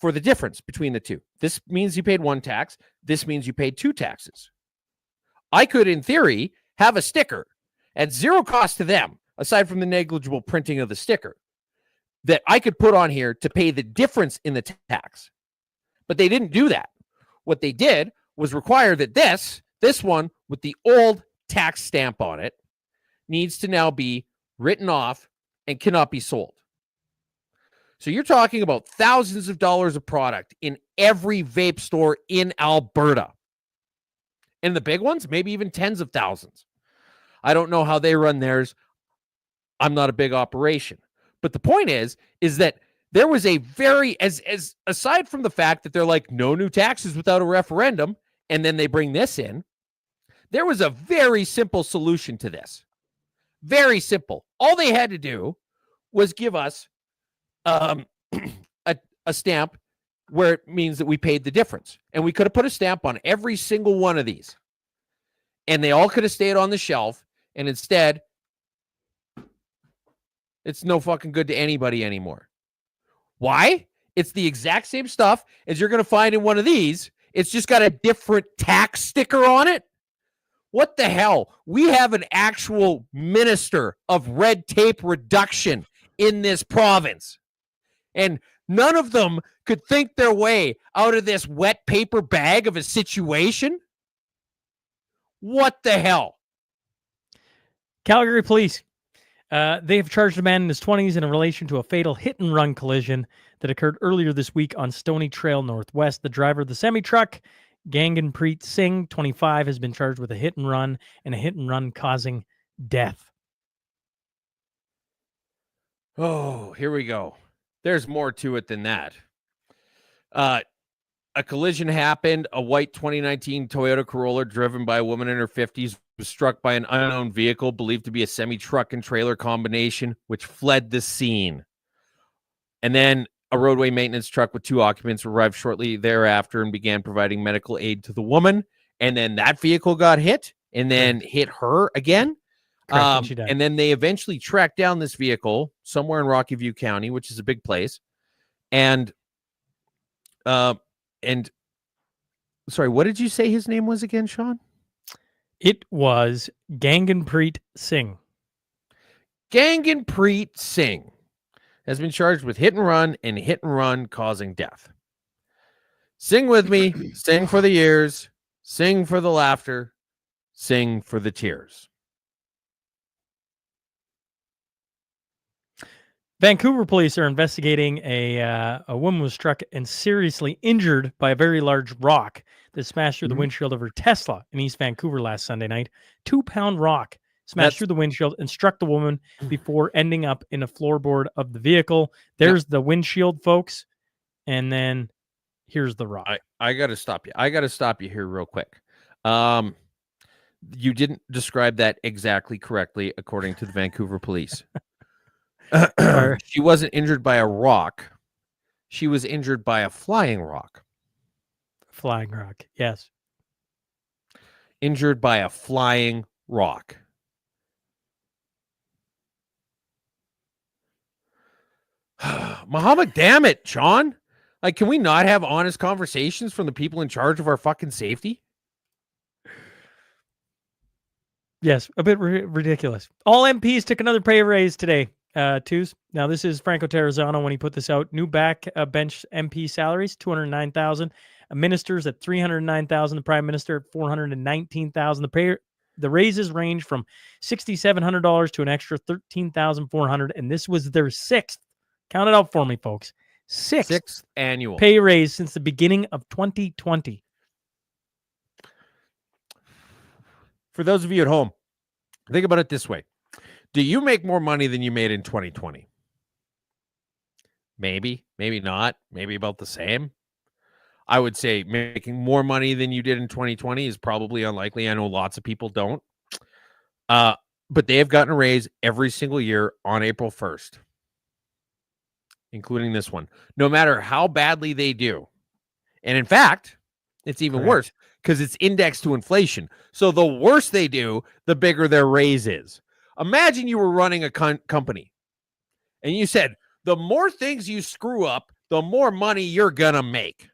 S3: for the difference between the two. This means you paid one tax. This means you paid two taxes. I could, in theory, have a sticker at zero cost to them, aside from the negligible printing of the sticker, that I could put on here to pay the difference in the tax. But they didn't do that. What they did was require that this one with the old tax stamp on it needs to now be written off and cannot be sold. So you're talking about thousands of dollars of product in every vape store in Alberta. And the big ones, maybe even tens of thousands. I don't know how they run theirs. I'm not a big operation. But the point is that there was a very, as aside from the fact that they're like, no new taxes without a referendum, and then they bring this in, there was a very simple solution to this. Very simple. All they had to do was give us a stamp where it means that we paid the difference. And we could have put a stamp on every single one of these. And they all could have stayed on the shelf. And instead, it's no fucking good to anybody anymore. Why? It's the exact same stuff as you're going to find in one of these. It's just got a different tax sticker on it. What the hell? We have an actual minister of red tape reduction in this province. And none of them could think their way out of this wet paper bag of a situation. What the hell?
S4: Calgary Police They have charged a man in his 20s in relation to a fatal hit-and-run collision that occurred earlier this week on Stony Trail Northwest. The driver of the semi-truck, Ganganpreet Singh, 25, has been charged with a hit-and-run causing death.
S3: Oh, here we go. There's more to it than that. A collision happened. A white 2019 Toyota Corolla driven by a woman in her 50s was struck by an unknown vehicle believed to be a semi-truck and trailer combination, which fled the scene. And then a roadway maintenance truck with 2 occupants arrived shortly thereafter and began providing medical aid to the woman. And then that vehicle got hit and then hit her again. And then they eventually tracked down this vehicle somewhere in Rocky View County, which is a big place. And sorry, what did you say his name was again, Sean?
S4: It was Ganganpreet Singh.
S3: Ganganpreet Singh has been charged with hit and run causing death. Sing with me, sing for the years, sing for the laughter, sing for the tears.
S4: Vancouver police are investigating a woman was struck and seriously injured by a very large rock that smashed through the windshield of her Tesla in East Vancouver last Sunday night. 2-pound rock smashed through the windshield and struck the woman before ending up in a floorboard of the vehicle. There's the windshield, folks. And then here's the rock.
S3: I got to stop you. I got to stop you here real quick. You didn't describe that exactly correctly, according to the Vancouver police. She wasn't injured by a rock. She was injured by a flying rock.
S4: Flying rock, yes.
S3: Injured by a flying rock. Muhammad, damn it, Sean. Like, can we not have honest conversations from the people in charge of our fucking safety?
S4: Yes, a bit ridiculous. All MPs took another pay raise today. Twos. Now, this is Franco Terrazzano when he put this out. New bench MP salaries, $209,000. Ministers at $309,000. The Prime Minister at $419,000. The raises range from $6,700 to an extra $13,400, and this was their 6th. Count it out for me, folks. Sixth
S3: annual
S4: pay raise since the beginning of 2020.
S3: For those of you at home, think about it this way. Do you make more money than you made in 2020? Maybe, maybe not, maybe about the same. I would say making more money than you did in 2020 is probably unlikely. I know lots of people don't. But they have gotten a raise every single year on April 1st, including this one, no matter how badly they do. And in fact, it's even worse because it's indexed to inflation. So the worse they do, the bigger their raise is. Imagine you were running a company and you said, the more things you screw up, the more money you're going to make.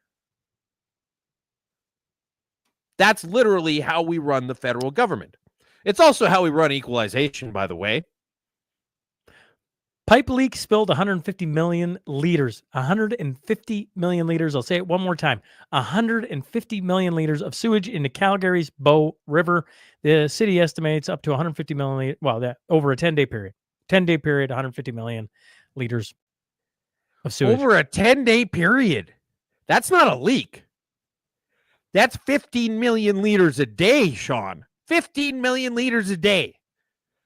S3: That's literally how we run the federal government. It's also how we run equalization, by the way.
S4: Pipe leak spilled 150 million liters. 150 million liters. I'll say it one more time. 150 million liters of sewage into Calgary's Bow River. The city estimates up to 150 million. Well, that over a 10-day period. 10-day period, 150 million liters of sewage.
S3: Over a 10-day period. That's not a leak. That's 15 million liters a day, Sean. 15 million liters a day.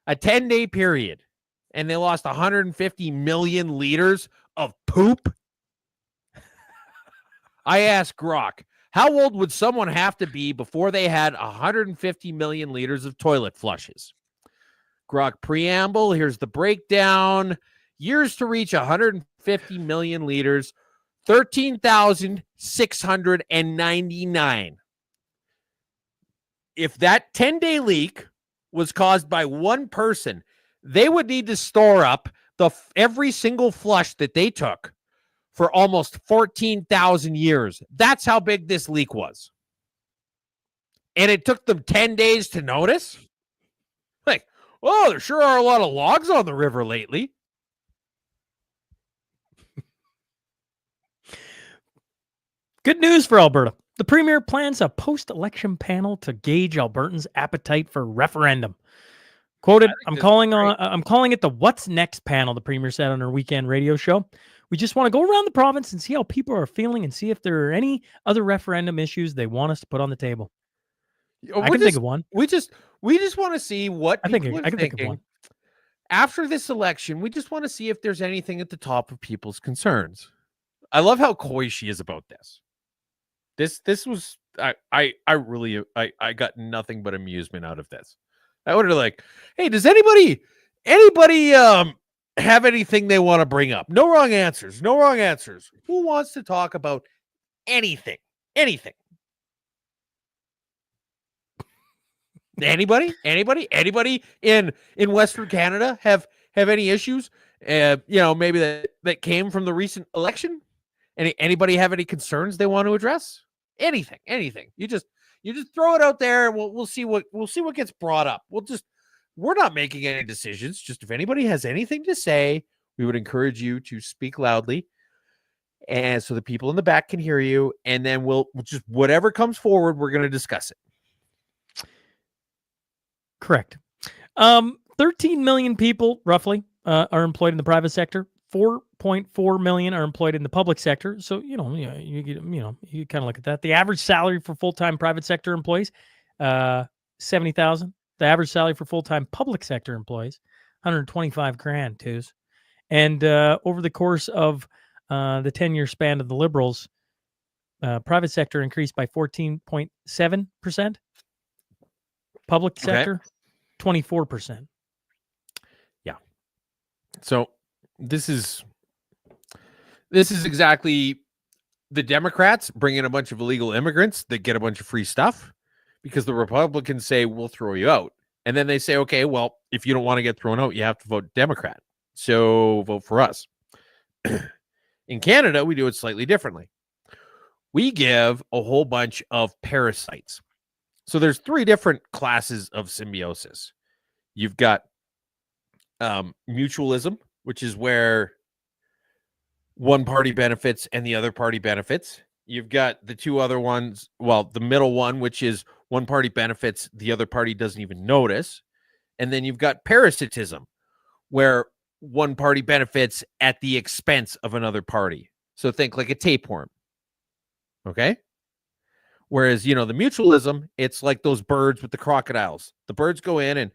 S3: A 10-day period. And they lost 150 million liters of poop. I asked Grok, how old would someone have to be before they had 150 million liters of toilet flushes? Grok preamble, here's the breakdown. Years to reach 150 million liters, 13,699. If that 10-day leak was caused by one person, they would need to store up every single flush that they took for almost 14,000 years. That's how big this leak was. And it took them 10 days to notice? Like, oh, there sure are a lot of logs on the river lately.
S4: Good news for Alberta. The Premier plans a post-election panel to gauge Albertans' appetite for referendum. Quoted, I'm calling it the What's Next panel, the premier said on her weekend radio show. We just want to go around the province and see how people are feeling and see if there are any other referendum issues they want us to put on the table. I can think of one.
S3: We just want to see what
S4: I can think of one.
S3: After this election. We just want to see if there's anything at the top of people's concerns. I love how coy she is about this. This was I really got nothing but amusement out of this. I would have like, hey, does anybody have anything they want to bring up? No wrong answers. No wrong answers. Who wants to talk about anything? Anything? Anybody in Western Canada have any issues? Maybe that came from the recent election. Anybody have any concerns they want to address? Anything. You just throw it out there, and we'll see what gets brought up. We're not making any decisions. Just if anybody has anything to say, we would encourage you to speak loudly, and so the people in the back can hear you. And then we'll just whatever comes forward, we're going to discuss it.
S4: Correct. 13 million people roughly are employed in the private sector. 4.4 million are employed in the public sector. So, you kind of look at that. The average salary for full-time private sector employees, $70,000. The average salary for full-time public sector employees, $125,000, twos. And over the course of the 10-year span of the Liberals, private sector increased by 14.7%. Public sector, 24%.
S3: Yeah. So this is exactly the Democrats bring in a bunch of illegal immigrants that get a bunch of free stuff because the Republicans say, we'll throw you out. And then they say, okay, well, if you don't want to get thrown out, you have to vote Democrat. So vote for us. In Canada, we do it slightly differently. We give a whole bunch of parasites. So there's 3 different classes of symbiosis. You've got mutualism, which is where one party benefits and the other party benefits. You've got the 2 other ones, the middle one, which is one party benefits, the other party doesn't even notice. And then you've got parasitism, where one party benefits at the expense of another party. So think like a tapeworm. Okay? Whereas, the mutualism, it's like those birds with the crocodiles. The birds go in and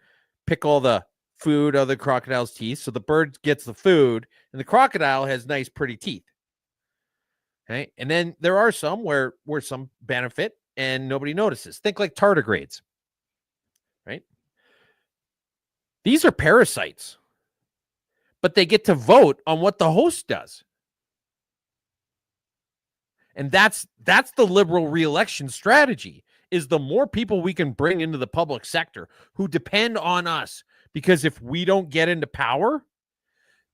S3: pick all the food out of the crocodile's teeth. So the bird gets the food, and the crocodile has nice, pretty teeth. Okay. And then there are some where some benefit and nobody notices. Think like tardigrades. Right? These are parasites, but they get to vote on what the host does. And that's the Liberal re-election strategy, is the more people we can bring into the public sector who depend on us, because if we don't get into power,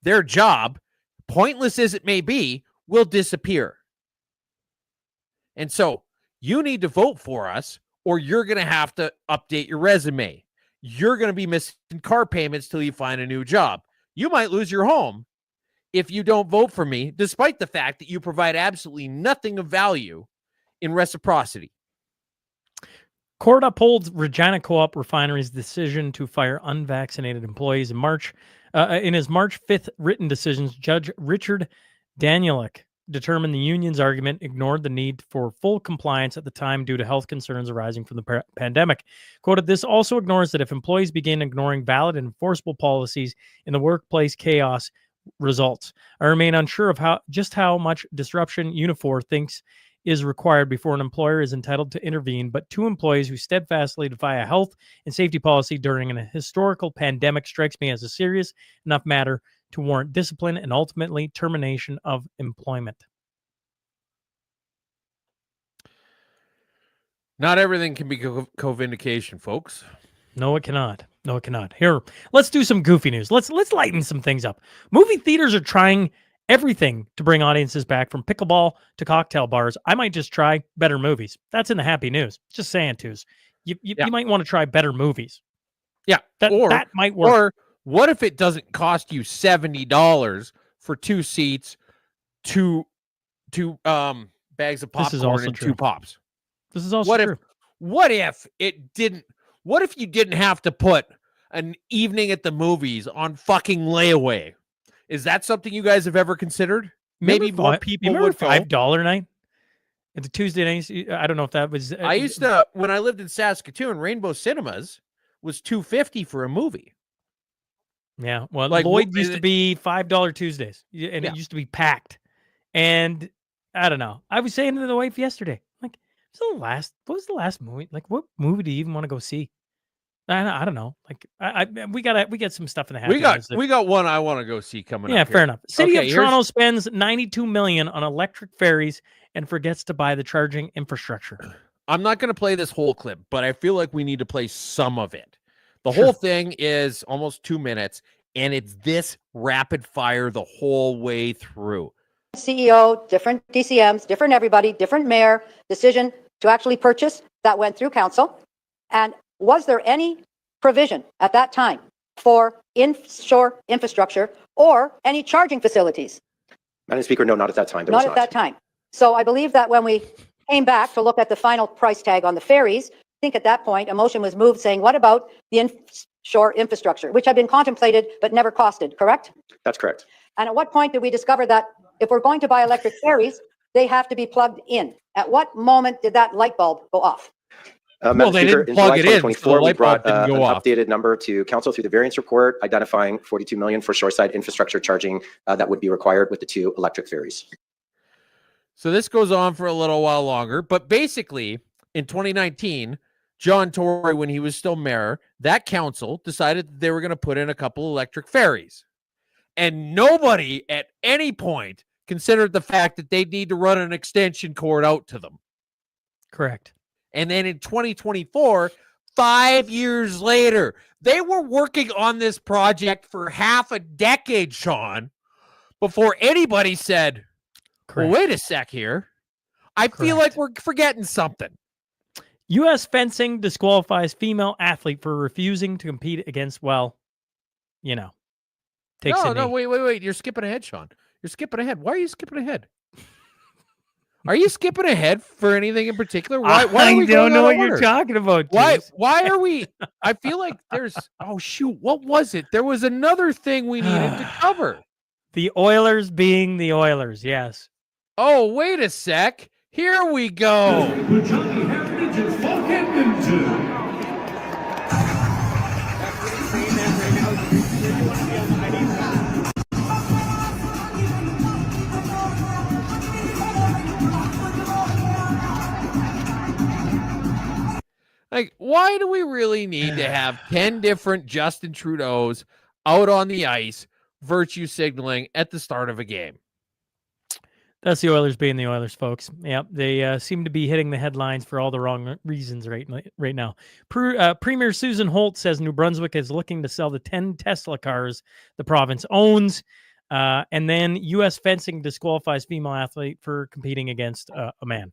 S3: their job, pointless as it may be, will disappear. And so you need to vote for us, or you're going to have to update your resume. You're going to be missing car payments till you find a new job. You might lose your home if you don't vote for me, despite the fact that you provide absolutely nothing of value in reciprocity.
S4: Court upholds Regina Co-op Refinery's decision to fire unvaccinated employees in March. In his March 5th written decisions, Judge Richard Danielek determined the union's argument ignored the need for full compliance at the time due to health concerns arising from the pandemic. Quoted, this also ignores that if employees begin ignoring valid and enforceable policies in the workplace, chaos results. I remain unsure of how much disruption Unifor thinks is required before an employer is entitled to intervene, but 2 employees who steadfastly defy a health and safety policy during a historical pandemic strikes me as a serious enough matter to warrant discipline and ultimately termination of employment.
S3: Not everything can be co-vindication, folks.
S4: No, it cannot. No, it cannot. Here, let's do some goofy news. Let's lighten some things up. Movie theaters are trying everything to bring audiences back, from pickleball to cocktail bars. I might just try better movies. That's in the happy news. Just saying, twos. You might want to try better movies.
S3: Yeah,
S4: that might work.
S3: Or what if it doesn't cost you $70 for 2 seats, 2 bags of popcorn, and 2 pops?
S4: This is also true.
S3: What if you didn't have to put an evening at the movies on fucking layaway. Is that something you guys have ever considered? Maybe more people would go.
S4: $5 night at the Tuesday nights. I don't know if that was.
S3: I used to, when I lived in Saskatoon, Rainbow Cinemas was $2.50 for a movie.
S4: Yeah, well,
S3: Like,
S4: Lloyd used to be $5 Tuesdays, and it used to be packed. And I don't know. I was saying to the wife yesterday, like, what was the last movie? Like, what movie do you even want to go see? I don't know. Like, we got some stuff in the house.
S3: We got one I want to go see coming up.
S4: Yeah, fair
S3: here.
S4: enough. City of Toronto spends $92 million on electric ferries and forgets to buy the charging infrastructure.
S3: I'm not going to play this whole clip, but I feel like we need to play some of it. The whole thing is almost 2 minutes, and it's this rapid fire the whole way through.
S14: CEO, different DCMs, different everybody, different mayor, decision to actually purchase that went through council. And was there any provision at that time for inshore infrastructure or any charging facilities?
S15: Madam Speaker, no, not at that time.
S14: Not at that time. So I believe that when we came back to look at the final price tag on the ferries, I think at that point a motion was moved saying, what about the inshore infrastructure, which had been contemplated but never costed, correct?
S15: That's correct.
S14: And at what point did we discover that if we're going to buy electric ferries, they have to be plugged in? At what moment did that light bulb go off?
S15: Madam Speaker, in July 2024, we brought an updated number to council through the variance report, identifying $42 million for shoreside infrastructure charging that would be required with the 2 electric ferries.
S3: So this goes on for a little while longer, but basically in 2019, John Tory, when he was still mayor, that council decided that they were going to put in a couple electric ferries. And nobody at any point considered the fact that they need to run an extension cord out to them.
S4: Correct.
S3: And then in 2024, 5 years later, they were working on this project for half a decade, Sean, before anybody said, well, wait a sec here. I feel like we're forgetting something.
S4: U.S. fencing disqualifies female athlete for refusing to compete against, well, you know, takes a knee.
S3: Wait. You're skipping ahead, Sean. You're skipping ahead. Why are you skipping ahead? Are you skipping ahead for anything in particular? Why are we
S4: don't know what you're talking about.
S3: Why are we? I feel like there's, oh, shoot. What was it? There was another thing we needed to cover.
S4: The Oilers being the Oilers, yes.
S3: Oh, wait a sec. Here we go. Like, why do we really need to have 10 different Justin Trudeaus out on the ice virtue signaling at the start of a game?
S4: That's the Oilers being the Oilers, folks. Yeah, they seem to be hitting the headlines for all the wrong reasons right now. Premier Susan Holt says New Brunswick is looking to sell the 10 Tesla cars the province owns. And then U.S. fencing disqualifies female athlete for competing against a man.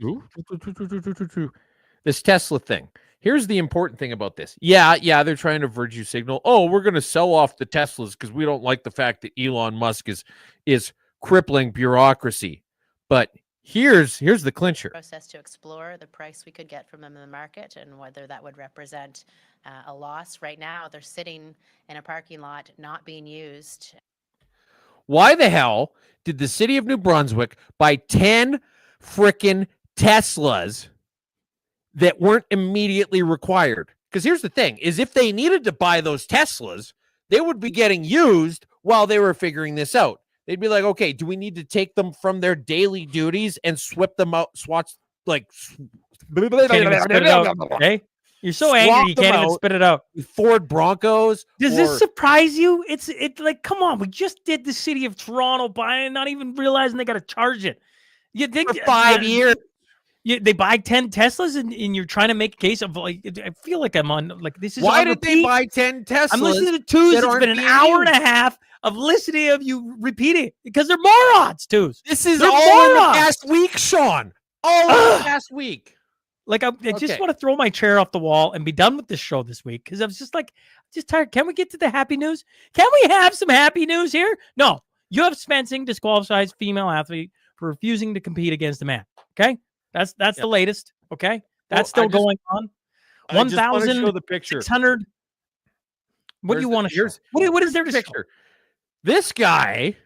S3: This Tesla thing. Here's the important thing about this. Yeah, they're trying to virtue signal. Oh, we're going to sell off the Teslas because we don't like the fact that Elon Musk is crippling bureaucracy. But here's the clincher.
S16: Process to explore the price we could get from them in the market and whether that would represent a loss. Right now, they're sitting in a parking lot not being used.
S3: Why the hell did the city of New Brunswick buy 10 frickin' Teslas that weren't immediately required? Because here's the thing, is if they needed to buy those Teslas, they would be getting used while they were figuring this out. They'd be like, okay, do we need to take them from their daily duties and swap them out, like...
S4: Can't even spit it out, okay? You're so angry you can't even spit it out.
S3: Ford Broncos.
S4: Does this surprise you? It's like, come on, we just did the city of Toronto buying, not even realizing they got to charge it. You think
S3: for 5 years?
S4: They buy 10 Teslas and you're trying to make a case of, like, I feel like I'm on, like, this is
S3: why did they buy 10 Teslas?
S4: I'm listening to Twos. It's been an hour and a half of listening of you repeating because they're morons, Twos.
S3: This is all in the past week, Sean. All in the past week.
S4: Like, I just want to throw my chair off the wall and be done with this show this week because I was just like, just tired. Can we get to the happy news? Can we have some happy news here? No. U.S. fencing disqualifies female athlete for refusing to compete against a man. Okay? That's the latest. Okay? That's still going on. 1,600. What do you want to show? What is there to show?
S3: This guy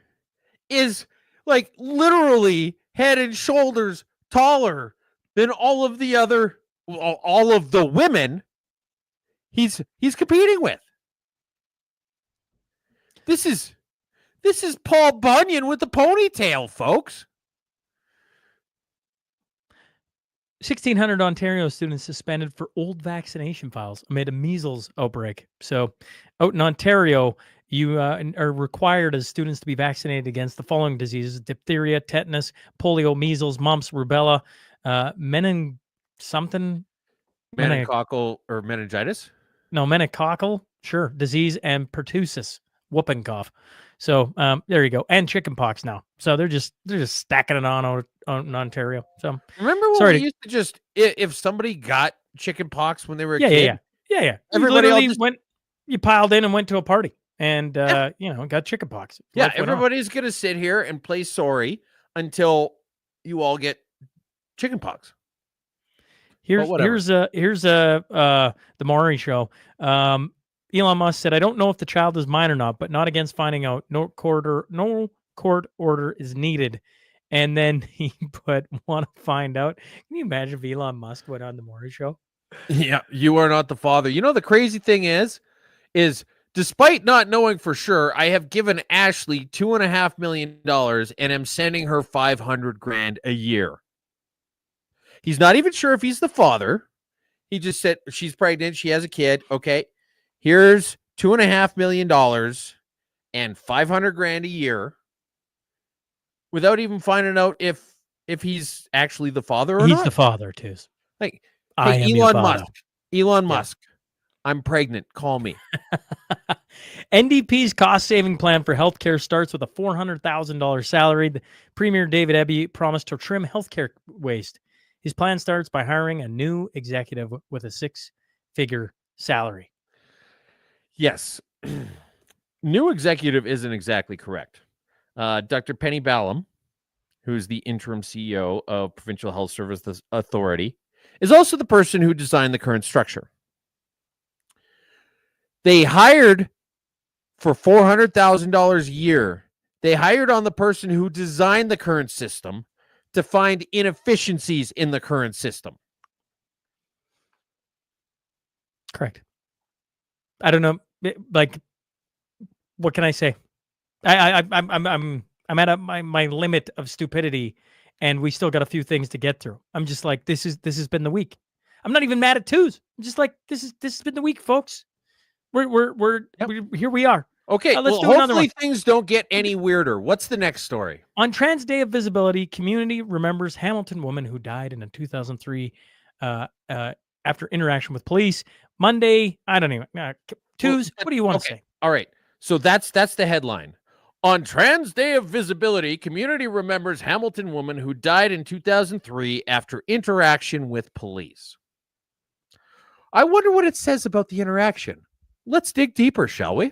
S3: is like literally head and shoulders taller than all of the women he's competing with. This is Paul Bunyan with the ponytail, folks.
S4: 1,600 Ontario students suspended for old vaccination files amid a measles outbreak. So, out in Ontario, you are required as students to be vaccinated against the following diseases: diphtheria, tetanus, polio, measles, mumps, rubella,
S3: meningococcal or meningitis.
S4: No, meningococcal, sure, disease, and pertussis, whooping cough. So there you go, and chickenpox now. So they're just stacking it on Ontario. So
S3: remember when we used to just, if somebody got chickenpox when they were a kid?
S4: Yeah.
S3: Everybody
S4: You piled in and went to a party, and got chickenpox.
S3: Yeah, everybody's gonna sit here and play sorry until you all get chickenpox.
S4: Here's the Maury show. Elon Musk said, "I don't know if the child is mine or not, but not against finding out. No court order is needed." And then he put, "Want to find out?" Can you imagine if Elon Musk went on the Maury show?
S3: Yeah, you are not the father. You know, the crazy thing is despite not knowing for sure, I have given Ashley $2.5 million and am sending her $500,000 a year. He's not even sure if he's the father. He just said she's pregnant. She has a kid. Okay. Here's $2.5 million and $500,000 a year without even finding out if he's actually the father or not.
S4: He's the father, too.
S3: Like,
S4: I
S3: hey,
S4: am
S3: Elon Musk, I'm pregnant. Call me.
S4: NDP's cost-saving plan for healthcare starts with a $400,000 salary. The Premier David Eby promised to trim healthcare waste. His plan starts by hiring a new executive with a six-figure salary.
S3: Yes. New executive isn't exactly correct. Dr. Penny Ballum, who's the interim CEO of Provincial Health Services Authority, is also the person who designed the current structure. They hired for $400,000 a year. They hired on the person who designed the current system to find inefficiencies in the current system.
S4: Correct. I don't know. Like, what can I say? I'm at my limit of stupidity, and we still got a few things to get through. I'm just like, this has been the week. I'm not even mad at twos. I'm just like, this has been the week, folks. We're here we are.
S3: Okay,
S4: let's do another
S3: hopefully
S4: one.
S3: things don't get any weirder. What's the next story?
S4: On Trans Day of Visibility, community remembers Hamilton woman who died in a 2003 after interaction with police. Monday, I don't even twos. What do you want to say?
S3: All right, so that's the headline. On Trans Day of Visibility, community remembers Hamilton woman who died in 2003 after interaction with police. I wonder what it says about the interaction. Let's dig deeper, shall we?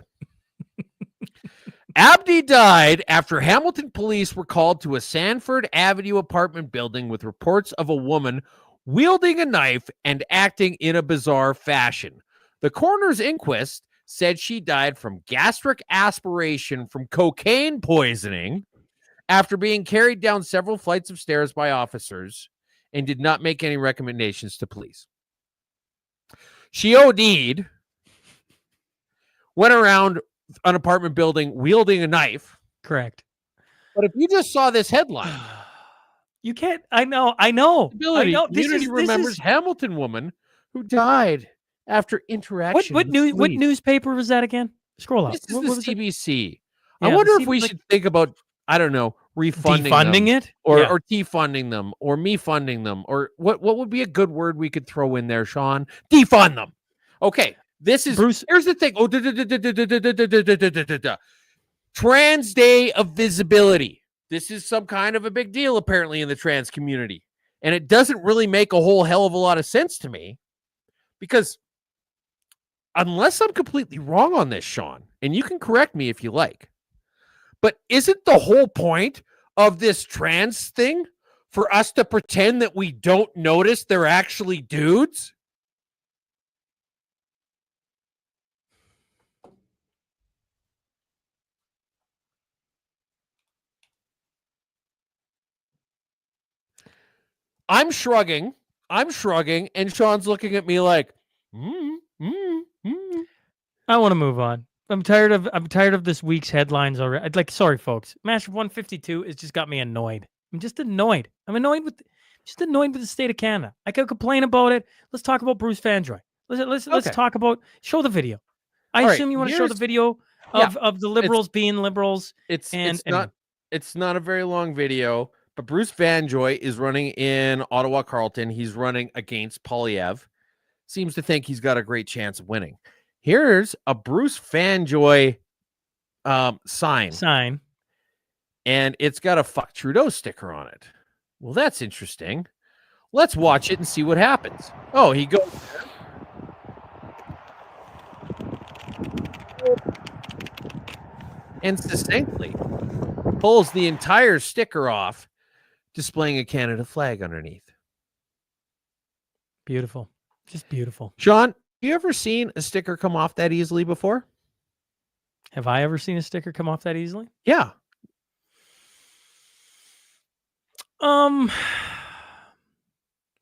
S3: Abdi died after Hamilton police were called to a Sanford Avenue apartment building with reports of a woman wielding a knife and acting in a bizarre fashion. The coroner's inquest said she died from gastric aspiration from cocaine poisoning after being carried down several flights of stairs by officers and did not make any recommendations to police. She OD'd, went around an apartment building wielding a knife.
S4: Correct.
S3: But if you just saw this headline,
S4: you can't. I know.
S3: Community remembers Hamilton woman who died after interaction.
S4: What newspaper was that again? Scroll up.
S3: This is the CBC.
S4: Yeah,
S3: I wonder if we should think about, I don't know, defunding them,
S4: it
S3: or defunding them, or me funding them, or what would be a good word we could throw in there, Sean? Defund them. Okay. This is Bruce. Here's the thing. Trans Day of Visibility. This is some kind of a big deal, apparently, in the trans community. And it doesn't really make a whole hell of a lot of sense to me, because unless I'm completely wrong on this, Sean, and you can correct me if you like, but isn't the whole point of this trans thing for us to pretend that we don't notice they're actually dudes? I'm shrugging, and Sean's looking at me like,
S4: I want to move on. I'm tired of this week's headlines already. Sorry, folks. Mashup 152 has just got me annoyed. I'm just annoyed. I'm annoyed with the state of Canada. I could complain about it. Let's talk about Bruce Vanjoy. Let's talk about show the video. I assume you want to show the video of the Liberals being Liberals.
S3: It's not a very long video, but Bruce Vanjoy is running in Ottawa Carleton. He's running against Polyev. Seems to think he's got a great chance of winning. Here's a Bruce Vanjoy sign. And it's got a "Fuck Trudeau" sticker on it. Well, that's interesting. Let's watch it and see what happens. Oh, he goes there. And succinctly pulls the entire sticker off, displaying a Canada flag underneath.
S4: Beautiful. Just beautiful.
S3: Sean, you ever seen a sticker come off that easily before?
S4: Have I ever seen a sticker come off that easily?
S3: Yeah.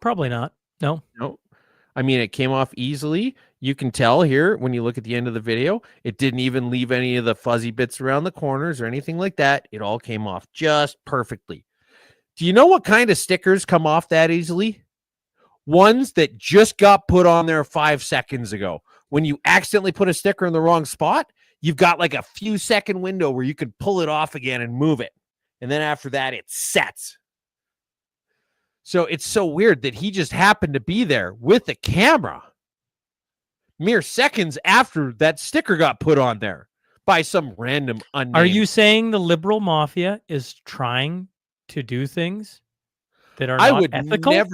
S4: Probably not. No.
S3: I mean, it came off easily. You can tell here when you look at the end of the video, it didn't even leave any of the fuzzy bits around the corners or anything like that. It all came off just perfectly. Do you know what kind of stickers come off that easily? Ones that just got put on there 5 seconds ago. When you accidentally put a sticker in the wrong spot, you've got like a few second window where you can pull it off again and move it. And then after that, it sets. So it's so weird that he just happened to be there with the camera mere seconds after that sticker got put on there by some random unnamed.
S4: Are you saying the Liberal mafia is trying to do things that are not ethical?
S3: I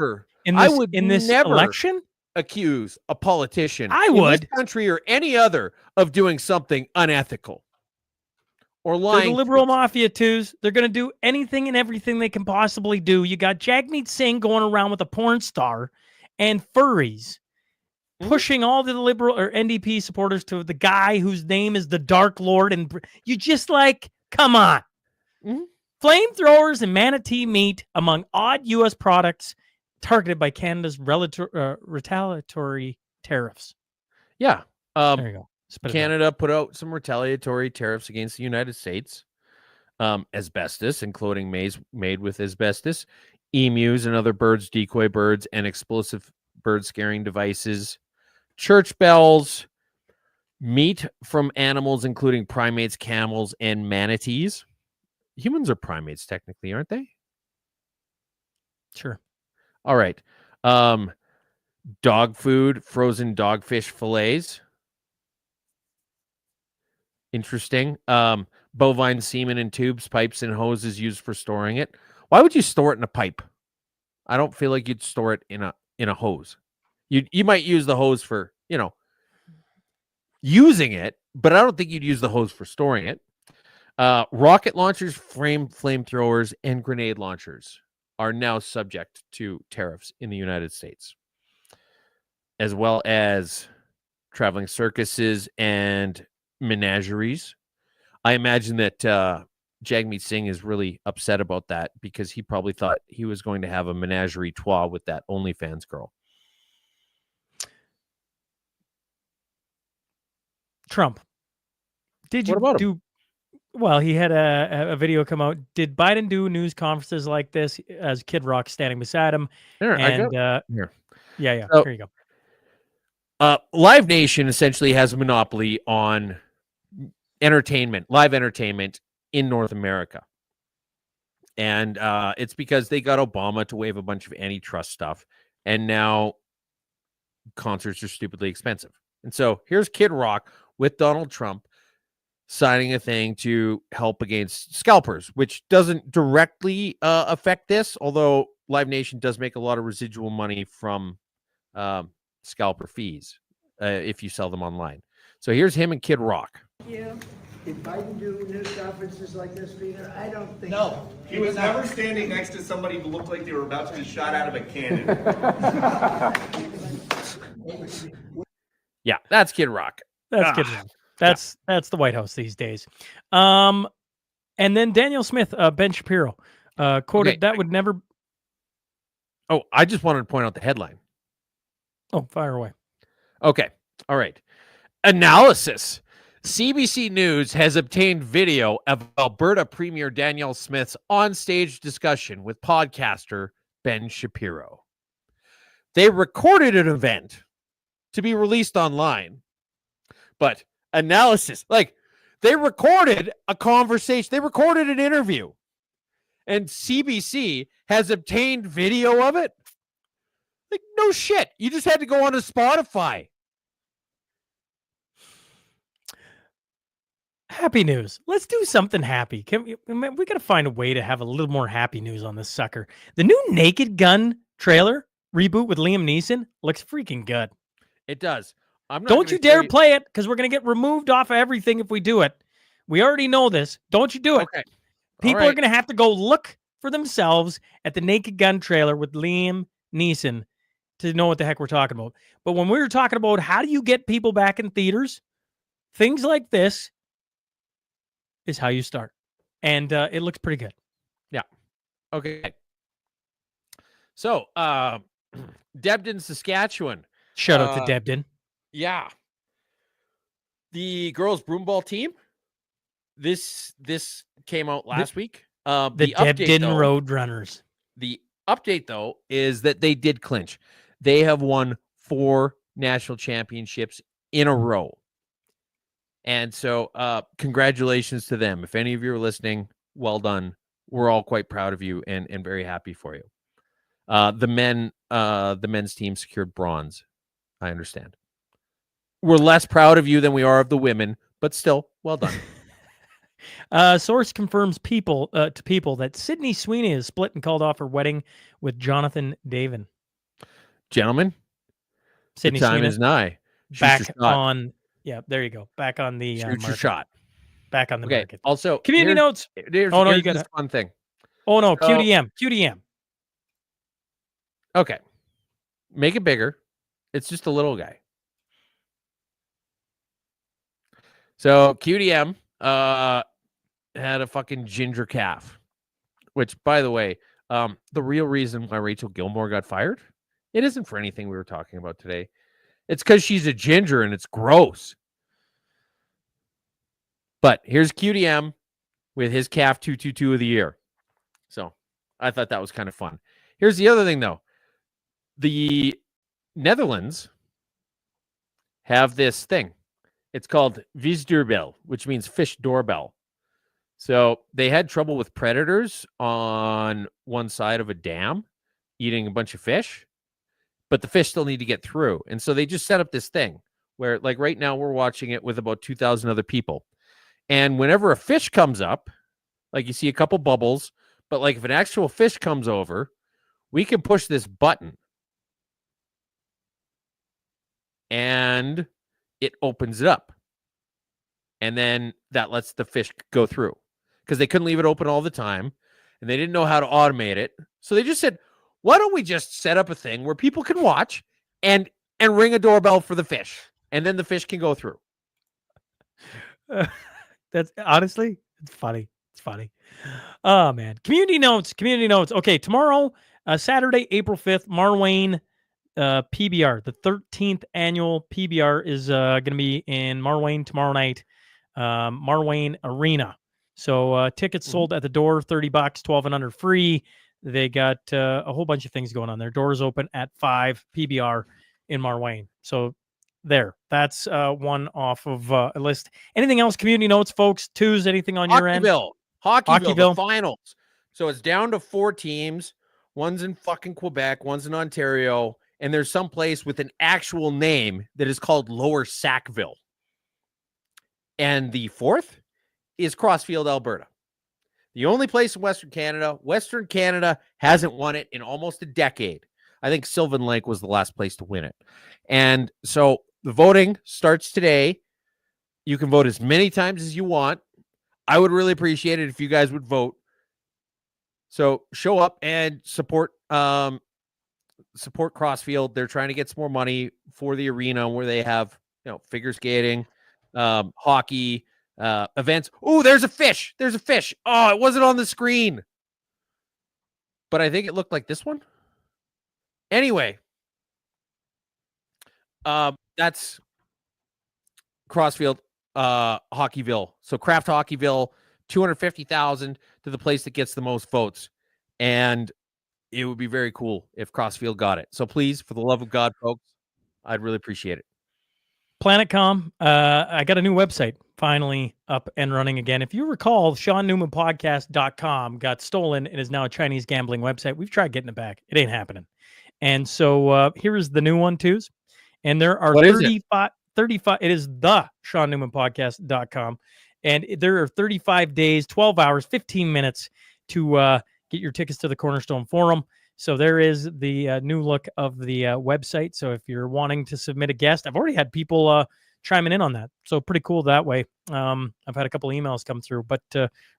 S3: would never
S4: election
S3: accuse a politician
S4: in
S3: this country or any other of doing something unethical or lying.
S4: The Liberal mafia twos, they're going to do anything and everything they can possibly do. You got Jagmeet Singh going around with a porn star and furries pushing all the Liberal or NDP supporters to the guy whose name is the Dark Lord. And you just come on. Flamethrowers and manatee meat among odd U.S. products targeted by Canada's retaliatory tariffs.
S3: Yeah.
S4: There you go.
S3: Canada put out some retaliatory tariffs against the United States. Asbestos, including maize made with asbestos, emus and other birds, decoy birds, and explosive bird scaring devices, church bells, meat from animals, including primates, camels, and manatees. Humans are primates, technically, aren't they?
S4: Sure.
S3: All right. Dog food, frozen dogfish fillets. Interesting. Bovine semen in tubes, pipes, and hoses used for storing it. Why would you store it in a pipe? I don't feel like you'd store it in a hose. You might use the hose for, using it, but I don't think you'd use the hose for storing it. Rocket launchers, flamethrowers, and grenade launchers are now subject to tariffs in the United States, as well as traveling circuses and menageries. I imagine that Jagmeet Singh is really upset about that because he probably thought he was going to have a menagerie trois with that OnlyFans girl.
S4: Trump. Did you
S3: about
S4: do?
S3: him?
S4: Well, he had a video come out. Did Biden do news conferences like this as Kid Rock standing beside him?
S3: Here,
S4: Yeah.
S3: So,
S4: here you go.
S3: Live Nation essentially has a monopoly on live entertainment in North America. And it's because they got Obama to waive a bunch of antitrust stuff. And now concerts are stupidly expensive. And so here's Kid Rock with Donald Trump signing a thing to help against scalpers, which doesn't directly affect this, although Live Nation does make a lot of residual money from scalper fees if you sell them online. So here's him and Kid Rock.
S17: Yeah. Did Biden do news conferences like this, Peter? I don't think
S18: No.
S17: so.
S18: He was never standing next to somebody who looked like they were about to be shot out of a cannon.
S3: Yeah, that's Kid Rock.
S4: That's Kid Rock. That's the White House these days. And then Daniel Smith, Ben Shapiro, quoted that would never.
S3: Oh, I just wanted to point out the headline.
S4: Oh, fire away.
S3: Okay. All right. Analysis. CBC News has obtained video of Alberta Premier Danielle Smith's on-stage discussion with podcaster Ben Shapiro. They recorded an event to be released online, but analysis, like they recorded a conversation, they recorded an interview, and CBC has obtained video of it. Like, no shit. You just had to go on to Spotify.
S4: Happy news. Let's do something happy. We got to find a way to have a little more happy news on this sucker. The new Naked Gun trailer reboot with Liam Neeson looks freaking good.
S3: It does.
S4: Don't you dare play it, because we're going to get removed off of everything if we do it. We already know this. Don't you do it.
S3: Okay.
S4: People are going to have to go look for themselves at the Naked Gun trailer with Liam Neeson to know what the heck we're talking about. But when we were talking about how do you get people back in theaters, things like this is how you start. And it looks pretty good.
S3: Yeah. Okay. So, Debden, Saskatchewan.
S4: Shout out to Debden.
S3: Yeah. The girls' broomball team. This came out last week.
S4: The Debden Roadrunners.
S3: The update, though, is that they did clinch. They have won 4 national championships in a row. And so congratulations to them. If any of you are listening, well done. We're all quite proud of you and very happy for you. The men's team secured bronze. I understand. We're less proud of you than we are of the women, but still, well done.
S4: Source confirms to people that Sydney Sweeney is split and called off her wedding with Jonathan Davin.
S3: Gentlemen,
S4: Sydney
S3: the time
S4: Sweeney
S3: is nigh.
S4: Back on, there you go. Back on the
S3: shoot your
S4: market.
S3: shot.
S4: Back on the market.
S3: Also,
S4: community notes.
S3: Here's
S4: you got
S3: this fun thing.
S4: Oh no, QDM.
S3: Okay, make it bigger. It's just a little guy. So QDM had a fucking ginger calf, which, by the way, the real reason why Rachel Gilmore got fired, it isn't for anything we were talking about today. It's because she's a ginger and it's gross. But here's QDM with his calf 222 of the year. So I thought that was kind of fun. Here's the other thing, though. The Netherlands have this thing. It's called visdeurbel, which means fish doorbell. So they had trouble with predators on one side of a dam eating a bunch of fish, but the fish still need to get through. And so they just set up this thing where, like right now, we're watching it with about 2,000 other people. And whenever a fish comes up, like you see a couple bubbles, but like if an actual fish comes over, we can push this button and it opens it up. And then that lets the fish go through because they couldn't leave it open all the time and they didn't know how to automate it. So they just said, why don't we just set up a thing where people can watch and ring a doorbell for the fish and then the fish can go through.
S4: That's honestly, it's funny. It's funny. Oh man. Community notes. Okay. Tomorrow, Saturday, April 5th, Marwayne PBR, the 13th annual PBR is going to be in Marwayne tomorrow night, Marwayne Arena. So tickets sold at the door, $30, 12 and under free. They got a whole bunch of things going on there. Doors open at 5, PBR in Marwayne. So that's one off of a list. Anything else? Community notes, folks? Twos, anything on your end?
S3: Hockeyville, the finals. So it's down to 4 teams. One's in fucking Quebec, one's in Ontario, and there's some place with an actual name that is called Lower Sackville. And the 4th is Crossfield, Alberta. The only place in Western Canada. Western Canada hasn't won it in almost a decade. I think Sylvan Lake was the last place to win it. And so the voting starts today. You can vote as many times as you want. I would really appreciate it if you guys would vote. So show up and support Crossfield. They're trying to get some more money for the arena where they have, figure skating, hockey, events. Oh, there's a fish. Oh, it wasn't on the screen. But I think it looked like this one. Anyway, that's Crossfield, Hockeyville. So Kraft Hockeyville, 250,000 to the place that gets the most votes. And it would be very cool if Crossfield got it. So please, for the love of God, folks, I'd really appreciate it.
S4: PlanetCom, I got a new website finally up and running again. If you recall, SeanNewmanPodcast.com got stolen and is now a Chinese gambling website. We've tried getting it back. It ain't happening. And so here is the new one, twos. And there are 35. It is the SeanNewmanPodcast.com. And there are 35 days, 12 hours, 15 minutes to get your tickets to the Cornerstone Forum. So there is the new look of the website. So if you're wanting to submit a guest, I've already had people chiming in on that. So pretty cool that way. I've had a couple of emails come through. But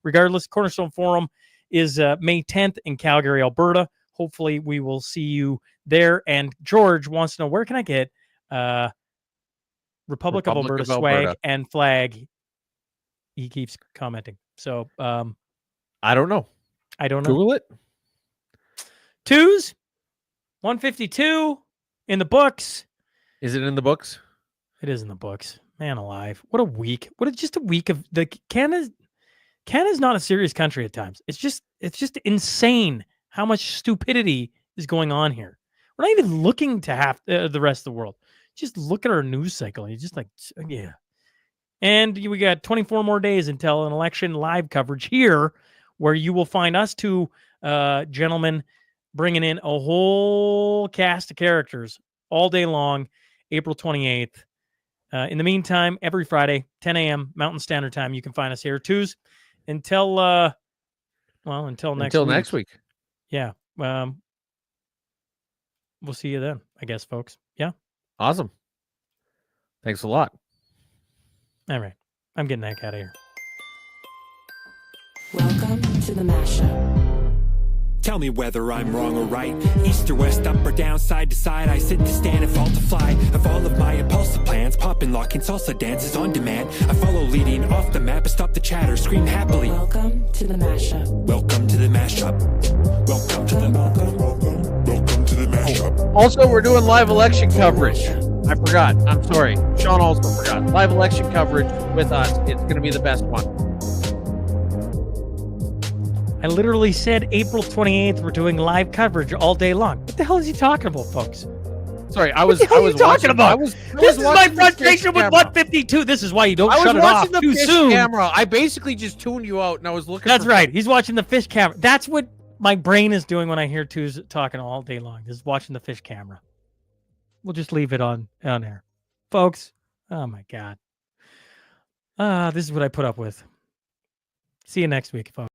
S4: regardless, Cornerstone Forum is May 10th in Calgary, Alberta. Hopefully we will see you there. And George wants to know, where can I get Republic of Alberta swag and flag? He keeps commenting. So
S3: I don't know.
S4: I don't know.
S3: Google it.
S4: Twos, 152 in the books.
S3: Is it in the books?
S4: It is in the books. Man alive. What a week. Just a week of the Canada's not a serious country at times. It's just insane how much stupidity is going on here. We're not even looking to have the rest of the world. Just look at our news cycle. And you're just like, yeah. And we got 24 more days until an election live coverage here, where you will find us two gentlemen bringing in a whole cast of characters all day long, April 28th. In the meantime, every Friday, 10 a.m. Mountain Standard Time, you can find us here. Twos until next week. Yeah. We'll see you then, I guess, folks. Yeah.
S3: Awesome. Thanks a lot.
S4: All right. I'm getting the heck out of here.
S1: Welcome to the Mashup.
S2: Tell me whether I'm wrong or right. East or west, up or down, side to side. I sit to stand and fall to fly. Of all of my impulsive plans, popping, locking, salsa dances on demand. I follow leading off the map and stop the chatter, scream happily.
S1: Welcome to the Mashup.
S2: Welcome to the Mashup. Welcome to the Welcome to the Mashup.
S3: Also, we're doing live election coverage. I forgot. I'm sorry. Sean also forgot. Live election coverage with us. It's going to be the best one.
S4: I literally said April 28th, we're doing live coverage all day long. What the hell is he talking about, folks?
S3: Sorry, I was
S4: talking about. This is my frustration with 152. This is why you don't shut it off too soon.
S3: Camera. I basically just tuned you out, and I was looking.
S4: That's right. He's watching the fish camera. That's what my brain is doing when I hear twos talking all day long. Is watching the fish camera. We'll just leave it on air, folks. Oh my God. This is what I put up with. See you next week, folks.